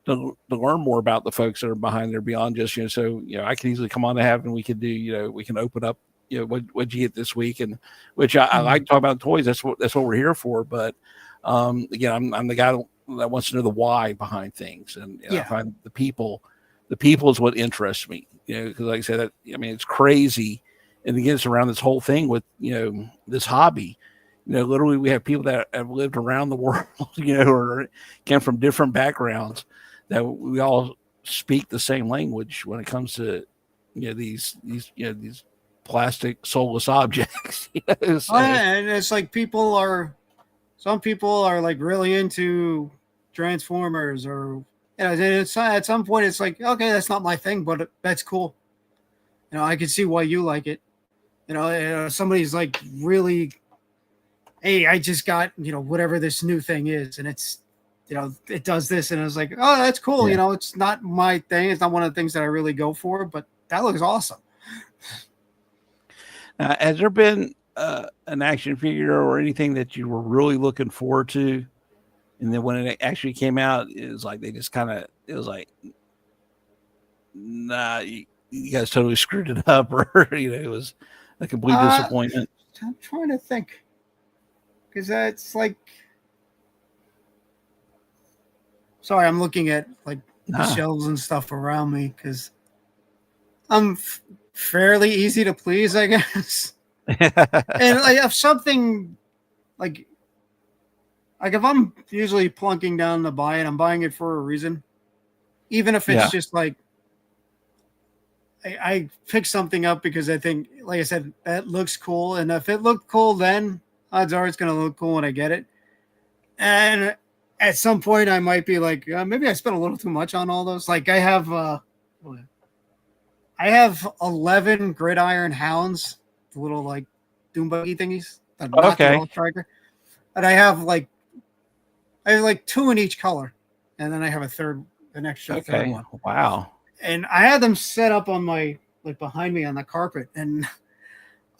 to learn more about the folks that are behind there beyond just, so, I can easily come on to have, and we could do, we can open up, what'd you get this week? And which I like to talk about toys. That's what we're here for. But again, I'm the guy that wants to know the why behind things. And I find the people is what interests me, because like I said, it's crazy. And again, it's around this whole thing with, this hobby. Literally we have people that have lived around the world, or came from different backgrounds, that we all speak the same language when it comes to, these plastic soulless objects. So. And it's like some people are really into Transformers, or it's at some point it's like, okay, that's not my thing, but that's cool. I can see why you like it. Somebody's really, hey, I just got whatever this new thing is, and it's it does this, and I was like, oh, that's cool. It's not my thing. It's not one of the things that I really go for, but that looks awesome. Has there been an action figure or anything that you were really looking forward to, and then when it actually came out, it was like they just kind of, it was like, nah, you guys totally screwed it up, or it was a complete Uh, disappointment. I'm trying to think because that's like. Sorry, I'm looking at like the Nah. shelves and stuff around me because I'm fairly easy to please, I guess. And like if something like if I'm usually plunking down to buy it, I'm buying it for a reason. Even if it's Yeah. just like I pick something up because I think, like I said, that looks cool. And if it looked cool then, odds are it's gonna look cool when I get it. And at some point I might be like, maybe I spent a little too much on all those. Like I have 11 gridiron hounds, the little like doom buggy thingies, not the Okay. all striker. And I have like two in each color, and then I have an extra third Okay. one. Wow. And I had them set up on my like behind me on the carpet, and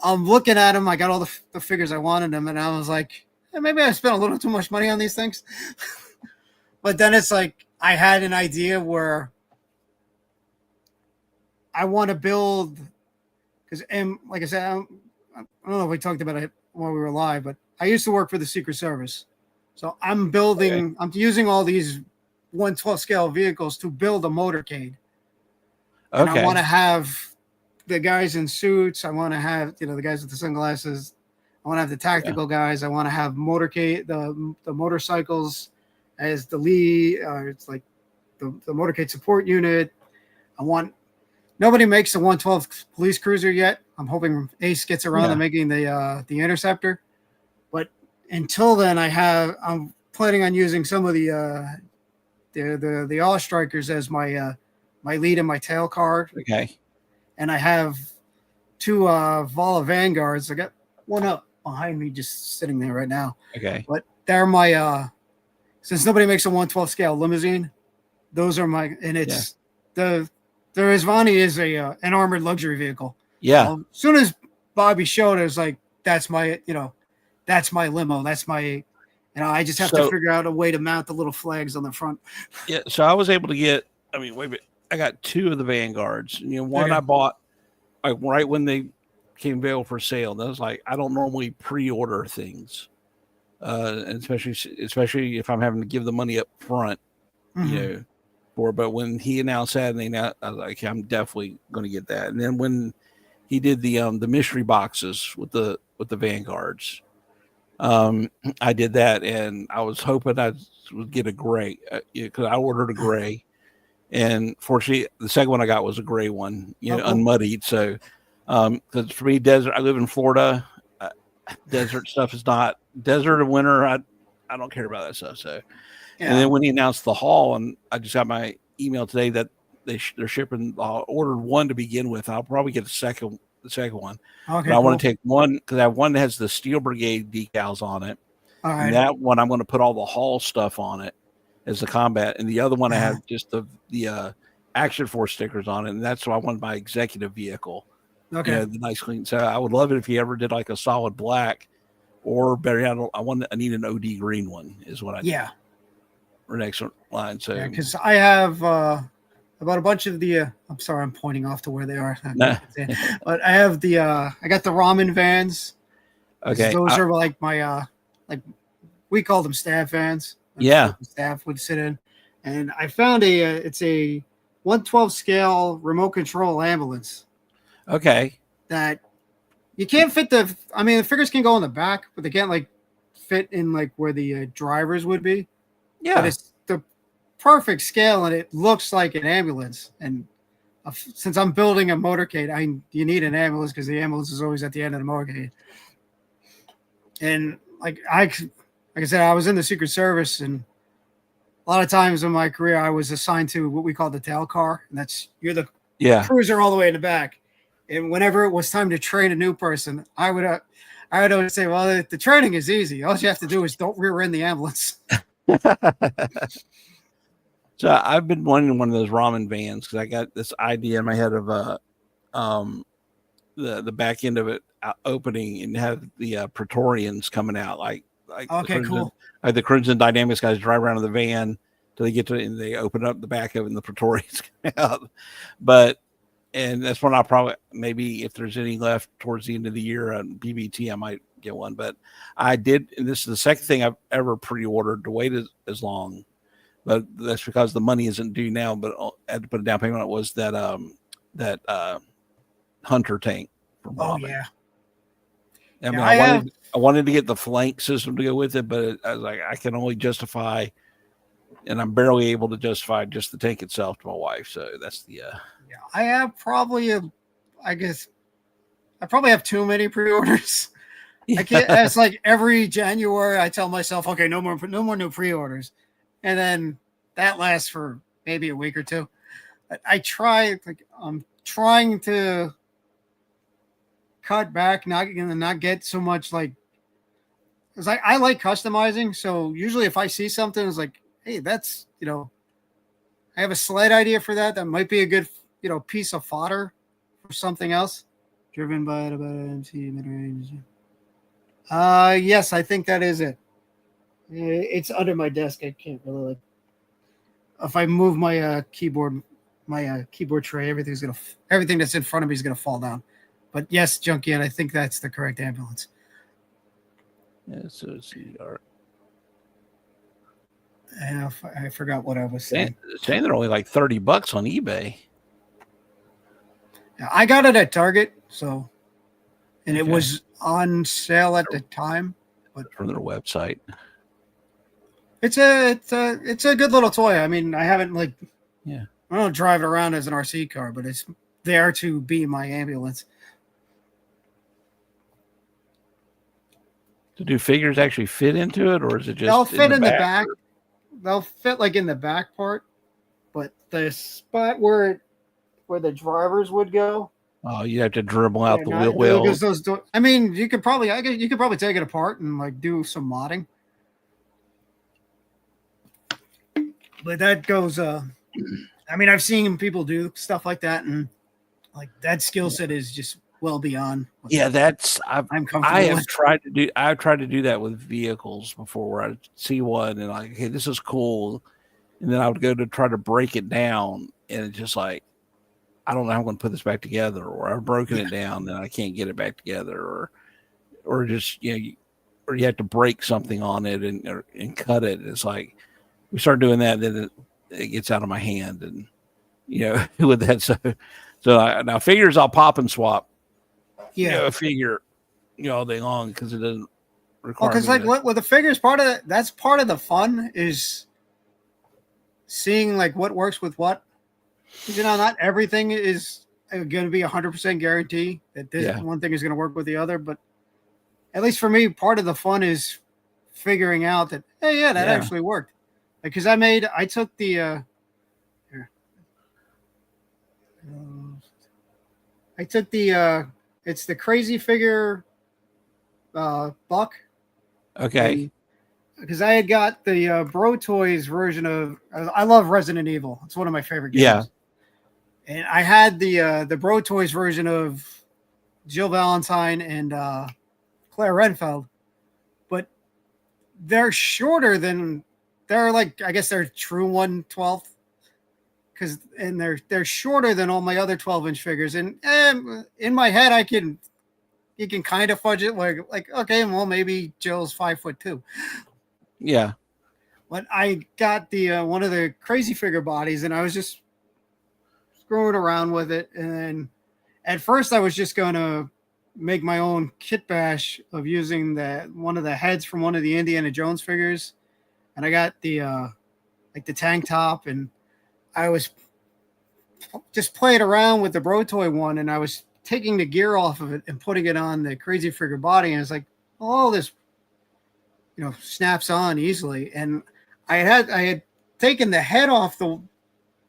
I'm looking at them. I got all the figures I wanted them, and I was like, maybe I spent a little too much money on these things. But then it's like I had an idea where I want to build because, and like I said, I don't know if we talked about it while we were live, but I used to work for the Secret Service, so I'm using all these 1/12 scale vehicles to build a motorcade, and I want to Okay. have the guys in suits. I want to have the guys with the sunglasses. I want to have the Yeah. tactical guys. I want to have motorcade the motorcycles as the lead. It's like the motorcade support unit. I want Nobody makes the 112 police cruiser yet. I'm hoping Ace gets around to Yeah. making the Interceptor. But until then, I'm planning on using some of the All Strikers as my lead and my tail card. Okay. And I have two Vala Vanguards. I got one up behind me, just sitting there right now. Okay. But they're my since nobody makes a 112 scale limousine, those are my, and Yeah. it's the Rizvani is an armored luxury vehicle. Yeah. Well, as soon as Bobby showed it, was like, that's my limo. That's my, I just have to So figure out a way to mount the little flags on the front. yeah. So I was able to get. I mean, wait a minute. I got two of the Vanguards. One Okay. I bought like right when they came available for sale. That was like, I don't normally pre-order things, and especially if I'm having to give the money up front. Mm-hmm. But when he announced that, I was like, I'm definitely going to get that. And then when he did the mystery boxes with the Vanguards, I did that, and I was hoping I would get a gray because I ordered a gray, and fortunately, the second one I got was a gray one, Oh, cool. unmuddied. So, because for me, desert, I live in Florida. Desert stuff is not desert and winter. I don't care about that stuff. So. Yeah. And then when he announced the haul, and I just got my email today that they're shipping. I ordered one to begin with. I'll probably get the second one. Okay. But I cool. want to take one because I have one that has the Steel Brigade decals on it. All right. And that one I'm going to put all the haul stuff on it as the combat. And the other one I have just the Action Force stickers on it. And that's why I want my executive vehicle. Okay. The nice clean. So I would love it if you ever did like a solid black, or better yet, I need an OD green one is what I need. Yeah. Or next line. So because I have about a bunch of the I'm sorry, I'm pointing off to where they are. Nah. But I have I got the ramen vans. Okay. Those are like my like we call them staff vans. Yeah. Staff would sit in. And I found it's a 112 scale remote control ambulance. Okay. That you can't fit the figures can go in the back, but they can't like fit in like where the drivers would be. Yeah. But it's the perfect scale, and it looks like an ambulance. And since I'm building a motorcade, you need an ambulance because the ambulance is always at the end of the motorcade. And like I said, I was in the Secret Service, and a lot of times in my career, I was assigned to what we call the tail car, and that's you're the cruiser all the way in the back. And whenever it was time to train a new person, I would always say, well, the training is easy. All you have to do is don't rear end the ambulance. So I've been wanting one of those ramen vans because I got this idea in my head of the back end of it opening and have the Praetorians coming out, like Okay, cool. The Crimson Dynamics guys drive around in the van till they get to it and they open up the back of it and the Praetorians come out. And that's when I'll probably, maybe if there's any left towards the end of the year on BBT, I might get one. But I did, and this is the second thing I've ever pre-ordered to wait as long. But that's because the money isn't due now, but I had to put a down payment on it, was that Hunter tank from Robin. Oh, yeah. I mean, I wanted to get the flank system to go with it, but I was like, I can only justify, and I'm barely able to justify just the tank itself to my wife. So that's the. Yeah, I have probably I probably have too many pre-orders. I can't. It's like every January I tell myself, okay, no more new pre-orders, and then that lasts for maybe a week or two. I'm trying to cut back, not get so much like, because I like customizing. So usually if I see something, it's like, hey, that's, I have a slight idea for that. That might be a good, piece of fodder for something else. Driven by the MC mid-range. Yes, I think that is it. It's under my desk. I can't really if I move my keyboard tray, everything that's in front of me is gonna fall down. But yes, Junkie, and I think that's the correct ambulance. Yeah, so CR. Yeah, I forgot what I was saying. Saying they're only like $30 on eBay. Yeah, I got it at Target, and it was on sale at the time. But from their website, it's a good little toy. I mean, I haven't I don't drive it around as an RC car, but it's there to be my ambulance. So do figures actually fit into it, or is it just? They'll fit in the back. They'll fit in the back part, but the spot where the drivers would go. Oh, you have to dribble out the wheel wells. I mean, you could probably take it apart and do some modding. But that goes. I mean, I've seen people do stuff like that, and that skill set is just well beyond. Yeah, I'm comfortable. I've tried to do that with vehicles before, where I see one and hey, this is cool, and then I would go to try to break it down, and it's just I don't know how I'm going to put this back together, or I've broken it down and I can't get it back together, or just or you have to break something on it and cut it. It's like we start doing that, then it gets out of my hand, and with that, so now figures I'll pop and swap. A figure, all day long, because it doesn't require. Because with the figures, that's part of the fun is seeing what works with what. Not everything is going to be 100% guarantee that this one thing is going to work with the other, but at least for me, part of the fun is figuring out that that actually worked. Because I took the it's the Crazy Figure Buck. Okay. Because I had got the Bro Toys version of. I love Resident Evil. It's one of my favorite games. Yeah. And I had the Bro Toys version of Jill Valentine and Claire Renfeld, but they're shorter than I guess they're true 1/12. And they're shorter than all my other 12-inch figures, and in my head you can kind of fudge it okay, well, maybe Jill's 5'2". Yeah, but I got the one of the Crazy Figure bodies, and I was just screwing around with it, and then at first I was just gonna make my own kit bash of using one of the heads from one of the Indiana Jones figures, and I got the the tank top, and I was just playing around with the Bro Toy one, and I was taking the gear off of it and putting it on the Crazy Figure body, and it's all this, snaps on easily. And I had taken the head off the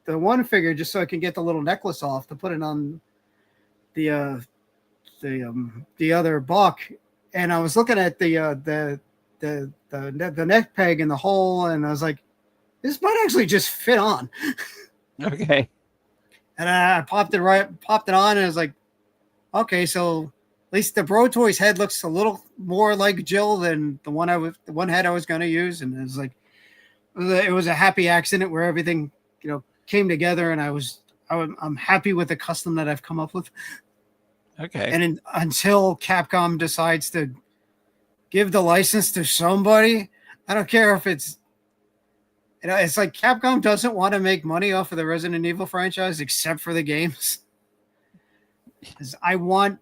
one figure just so I could get the little necklace off to put it on the other buck, and I was looking at the neck peg in the hole, and I was like, this might actually just fit on. Okay. And I popped it on, and I was like, okay, so at least the Bro Toys head looks a little more like Jill than the one head I was going to use, and it was like it was a happy accident where everything came together, and I'm happy with the custom that I've come up with. Okay. And until Capcom decides to give the license to somebody, I don't care if it's it's like Capcom doesn't want to make money off of the Resident Evil franchise except for the games. Because I want,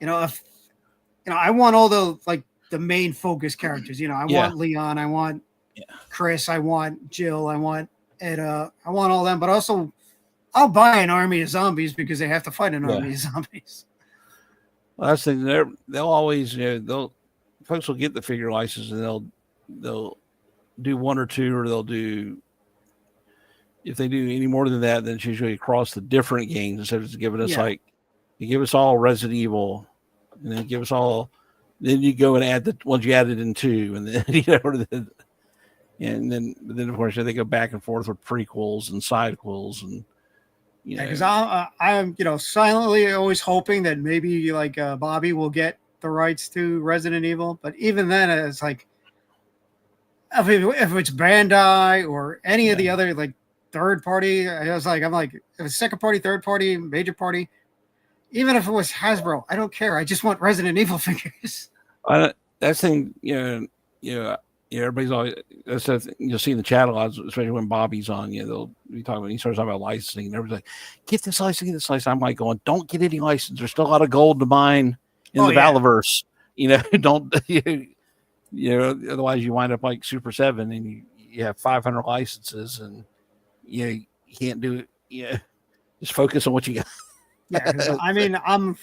I want all the main focus characters. I want Leon, I want Chris, I want Jill, I want Eda, I want all them. But also, I'll buy an army of zombies because they have to fight an army of zombies. Well, that's the thing. They'll always, folks will get the figure license and they'll do one or two, or they'll do, if they do any more than that, then it's usually across the different games instead of just giving us you give us all Resident Evil, and then give us all, then you go and add the ones you added in 2, and then and then of course they go back and forth with prequels and sidequels, and because I'm silently always hoping that maybe Bobby will get the rights to Resident Evil, but even then it's like if it's Bandai or any of the other third party, I'm like if it's second party, third party, major party, even if it was Hasbro, I don't care. I just want Resident Evil figures. That thing, everybody's always, you'll see in the chat a lot, especially when Bobby's on, they'll be talking about, he starts talking about licensing, and everybody's like, get this license. I'm like going, don't get any license. There's still a lot of gold to mine in the Valaverse. Don't, otherwise you wind up like Super 7 and you have 500 licenses and you can't do it. Just focus on what you got. I mean, I'm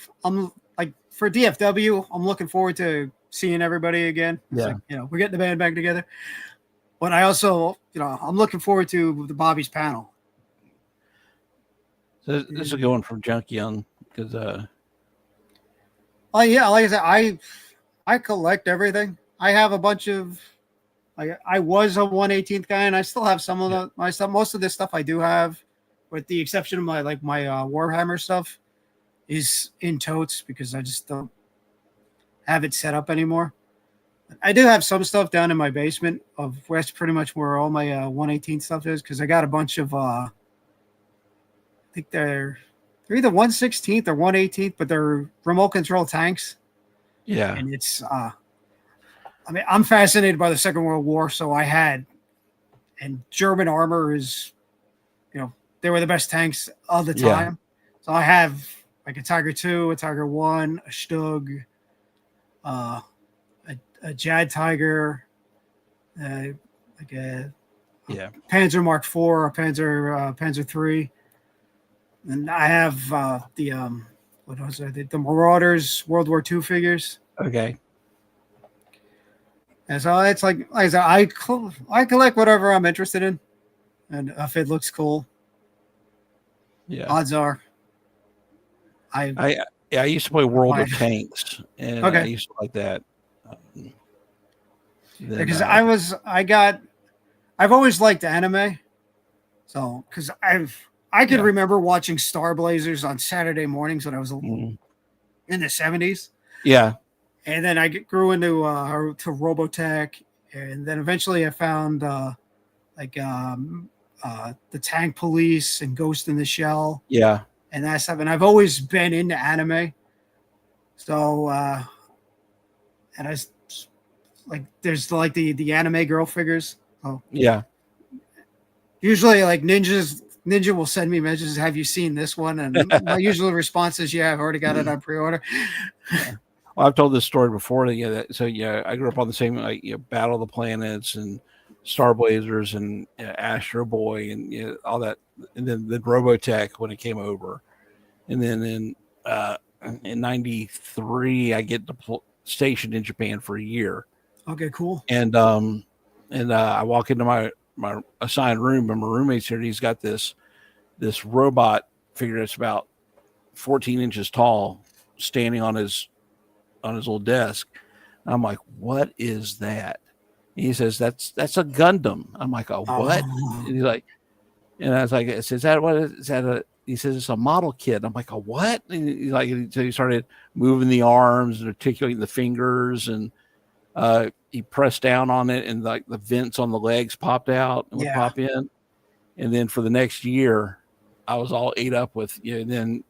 like for DFW, I'm looking forward to seeing everybody again. It's we're getting the band back together. But I also, I'm looking forward to the Bobby's panel. So this is going from Junkie on because like I said, I collect everything. I have a bunch of I was a 1/18th guy, and I still have some of my stuff. Most of this stuff I do have, with the exception of my Warhammer stuff is in totes because I just don't have it set up anymore. I do have some stuff down in my basement of where pretty much where all my 1/18 stuff is, because I got a bunch of I think they're either 1/16th or 1/18th, but they're remote control tanks. Yeah. And it's I mean, I'm fascinated by the Second World War, so I had, and German armor is, they were the best tanks of the time. So I have like a Tiger 2, a Tiger 1, a Stug, a Jad Tiger, like a Panzer Mark IV, a Panzer 3, and I have the Marauders World War II figures. Okay. And so it's like I said, I collect whatever I'm interested in, and if it looks cool, odds are. I used to play World of Tanks, and I used to like that. Because I've always liked anime, so because I could remember watching Star Blazers on Saturday mornings when I was in the 70s. Yeah. And then I grew into to Robotech, and then eventually I found the Tank Police and Ghost in the Shell. Yeah. And that stuff. And I've always been into anime. So and I there's the anime girl figures. Oh. Yeah. Usually Ninja will send me messages, have you seen this one? And my usual response is, I've already got it on pre-order. Well, I've told this story before. I grew up on the same Battle of the Planets and Star Blazers and Astro Boy and all that, and then the Robotech when it came over, and then in '93 I get stationed in Japan for a year. Okay, cool. And I walk into my assigned room, and my roommate's here. And he's got this robot figure that's about 14 inches tall, standing on his little desk. I'm like, what is that? And he says, that's a Gundam. I'm like, what? And he's like, and I was like, is that what is that he says it's a model kit. I'm like, a what? And so he started moving the arms and articulating the fingers, and he pressed down on it, and like the vents on the legs popped out and would pop in. And then for the next year, I was all ate up with and then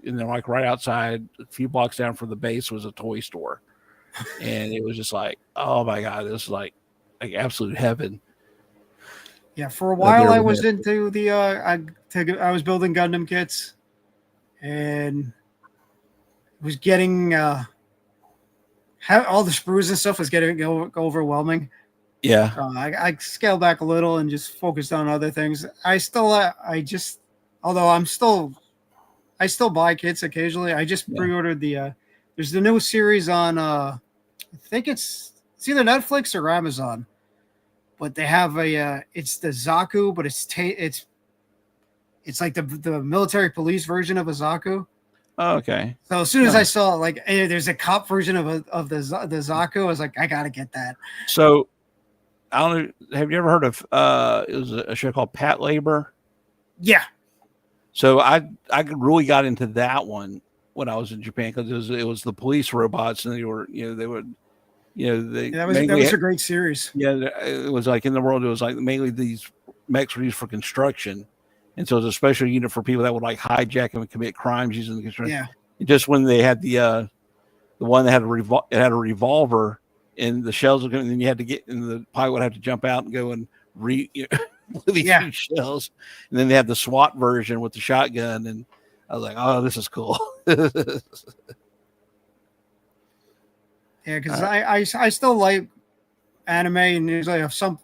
like right outside, a few blocks down from the base was a toy store, and it was just like, oh my god, this is like absolute heaven. Yeah, for a while I was into the I was building Gundam kits, and was getting all the sprues and stuff was getting overwhelming. Yeah, I scaled back a little and just focused on other things. I still buy kits occasionally. I just pre-ordered the there's the new series on I think it's either Netflix or Amazon. But they have it's the Zaku, but it's like the military police version of a Zaku. Oh, okay. So as soon as I saw hey, there's a cop version of the Zaku, I was like, I gotta get that. So I don't know. Have you ever heard of it was a show called Pat Labor? Yeah. So I really got into that one when I was in Japan, because it was the police robots, and they would that was a great series. Yeah, it was like in the world, it was like mainly these mechs were used for construction, and so it was a special unit for people that would like hijack them and commit crimes using the construction. Yeah. Just when they had the one that had a revolver, and the shells would come, and then you had to get, and the pilot would have to jump out and go and with these shells, and then they had the SWAT version with the shotgun, and I was like, oh, this is cool. Yeah, because I still like anime, and usually have some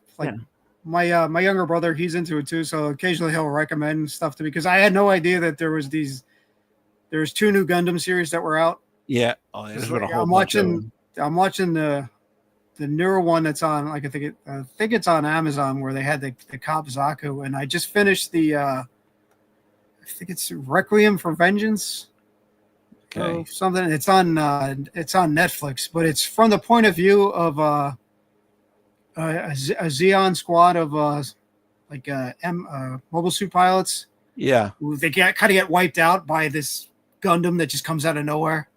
my younger brother, he's into it too, so occasionally he'll recommend stuff to me, because I had no idea that there's 2 new Gundam series that were out. Yeah, I'm watching the newer one that's on, like I think it's on Amazon, where they had the cop Zaku, and I just finished the I think it's Requiem for Vengeance. Okay. Something. It's on Netflix, but it's from the point of view of a Xeon squad of mobile suit pilots. Yeah, they kind of get wiped out by this Gundam that just comes out of nowhere,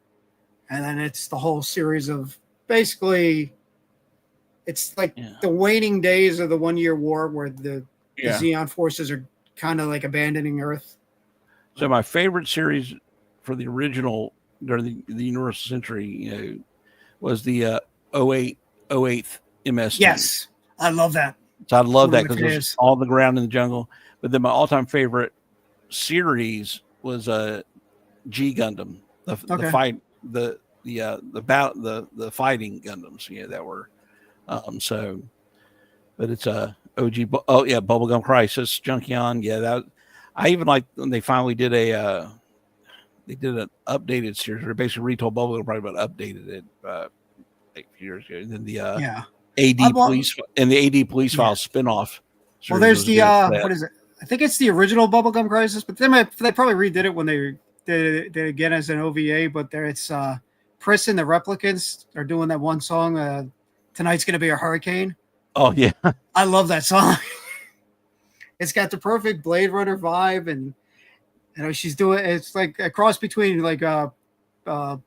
and then it's the whole series of basically, it's like the waning days of the 1 year war, where the Xeon forces are kind of like abandoning Earth. So my favorite series for the original during the Universal Century, was the 08th MS. Yes, I love that. So I love that because it's all the ground in the jungle. But then my all-time favorite series was G Gundam, the fight, the fighting Gundams, that were but it's a OG. Bubblegum Crisis, Junkion. Yeah, that I even like when they finally did an updated series, or basically retold Bubblegum, probably about updated it 8 years ago. And then the AD Police and the AD Police Files spinoff. Well, there's the what is it? I think it's the original Bubblegum Crisis, but they probably redid it when they did it again as an OVA. But it's Pris and the Replicants are doing that one song. Tonight's gonna be a hurricane. Oh yeah, I love that song. It's got the perfect Blade Runner vibe, and she's doing, it's like a cross between like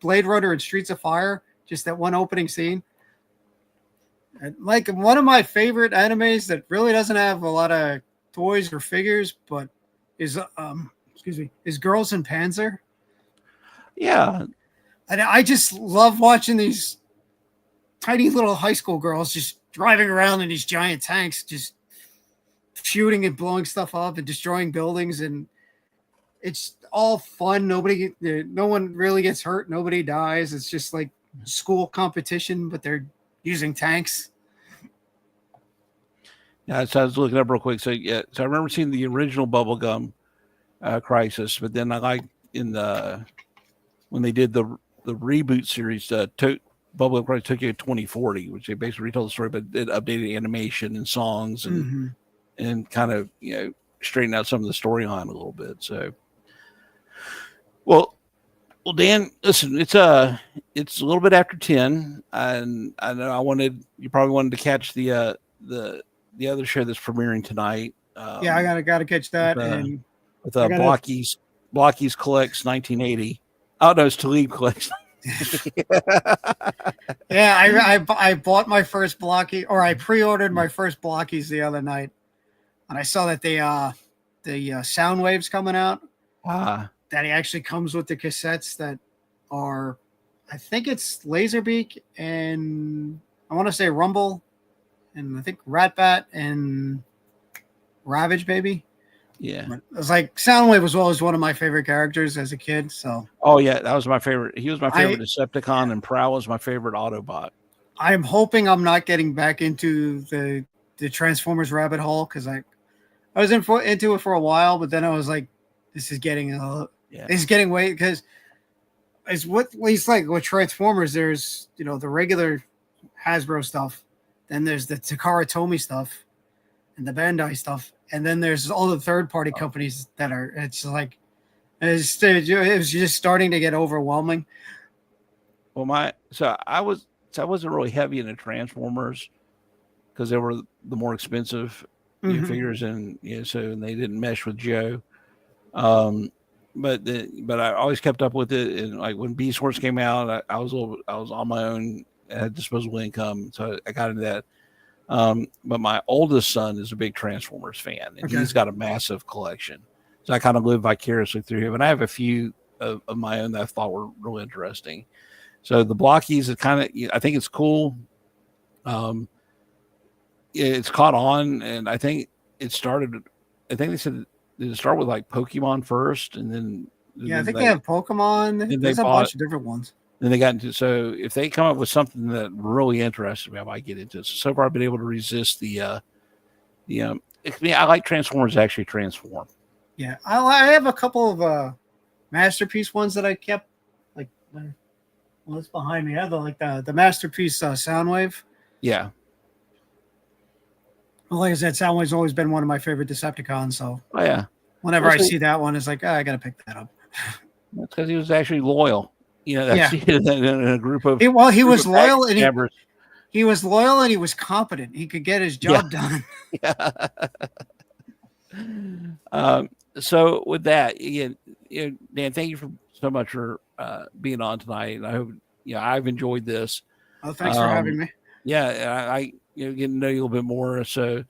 Blade Runner and Streets of Fire. Just that one opening scene. And like one of my favorite animes that really doesn't have a lot of toys or figures, but is Girls in Panzer. Yeah, and I just love watching these tiny little high school girls just driving around in these giant tanks, just shooting and blowing stuff up and destroying buildings, and it's all fun. No one really gets hurt. Nobody dies. It's just like school competition, but they're using tanks. Yeah, so I was looking up real quick. So I remember seeing the original Bubblegum Crisis, but then I like when they did the reboot series, Bubblegum Crisis Tokyo 2040, which they basically retold the story, but it updated animation and songs and kind of straightened out some of the storyline a little bit. So, well, Dan, listen, it's a little bit after 10, and I know you probably wanted to catch the other show that's premiering tonight. I gotta catch that, with Blockies Blockies collects 1980. Oh no, it's Talib collects. Yeah, I bought my first Blocky, or I pre-ordered my first Blockies the other night, and I saw that the sound waves coming out. That he actually comes with the cassettes that are, I think it's Laserbeak and I want to say Rumble, and I think Ratbat and Ravage Baby. Yeah, it was like Soundwave was always one of my favorite characters as a kid. So, oh yeah, that was my favorite. He was my favorite Decepticon, and Prowl was my favorite Autobot. I'm hoping I'm not getting back into the Transformers rabbit hole, because I was into it for a while, but then I was like, this is getting it's getting way, because it's what at least like with Transformers, there's the regular Hasbro stuff, then there's the Takara Tomy stuff, and the Bandai stuff. And then there's all the third-party companies that are. It's like it was just starting to get overwhelming. Well, I wasn't really heavy into Transformers because they were the more expensive figures, and so they didn't mesh with Joe. But I always kept up with it, and like when Beast Wars came out, I was on my own, I had disposable income, so I got into that. But my oldest son is a big Transformers fan, and he's got a massive collection. So I kind of live vicariously through him. And I have a few of my own that I thought were really interesting. So the Blockies is kind of, I think it's cool. It's caught on, and I think they said it started with like Pokemon first, and then I think they have Pokemon. There's a bunch of different ones. Then they got into, so if they come up with something that really interests me, I might get into it. So far I've been able to resist I like Transformers to actually transform. Yeah, I have a couple of Masterpiece ones that I kept, like, well, it's behind me. I have the Masterpiece Soundwave. Yeah. Well, like I said, Soundwave's always been one of my favorite Decepticons. So whenever I see that one, it's like, I got to pick that up. That's because he was actually loyal. That's in a group of. He was loyal, and he was loyal, and he was competent. He could get his job done. So with that, again, Dan, thank you so much for being on tonight. And I hope I've enjoyed this. Oh, thanks for having me. Yeah, I getting to know you a little bit more. So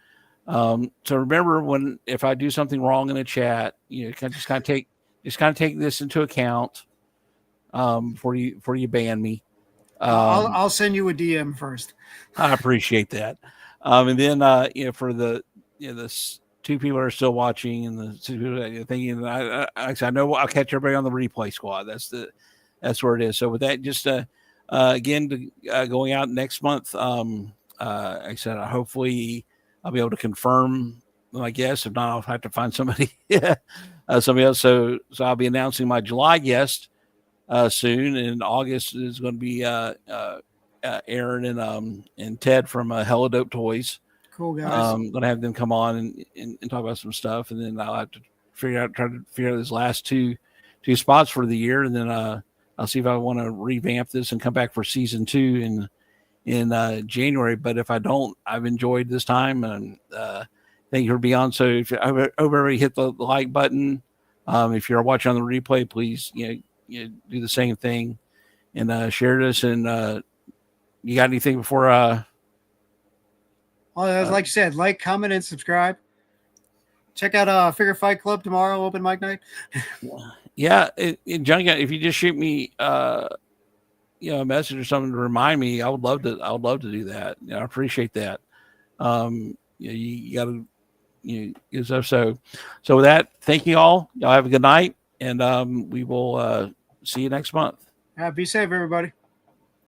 remember, if I do something wrong in a chat, just kind of take this into account. Before you ban me. I'll send you a DM first. I appreciate that. And then for the two people that are still watching, and the two people that are thinking, I know I'll catch everybody on the replay squad. That's where it is. So with that, just again, going out next month. Like I said, hopefully I'll be able to confirm my guest. If not, I'll have to find somebody somebody else. So I'll be announcing my July guest soon. In August is going to be Aaron and Ted from Hella Dope Toys. Cool guys. I'm going to have them come on and talk about some stuff, and then I'll have to try to figure out these last two spots for the year, and then I'll see if I want to revamp this and come back for season 2 in January. But if I don't, I've enjoyed this time, and thank you for being on. So if I hope everybody hit the like button. If you're watching on the replay, please you do the same thing and share this. And you got anything before? Well, like I said, like, comment, and subscribe. Check out Figure Fight Club tomorrow, open mic night. Yeah, Johnny, if you just shoot me a message or something to remind me, I would love to do that. I appreciate that. You got to so with that, thank you all. Y'all have a good night, and we will see you next month. Be safe, everybody.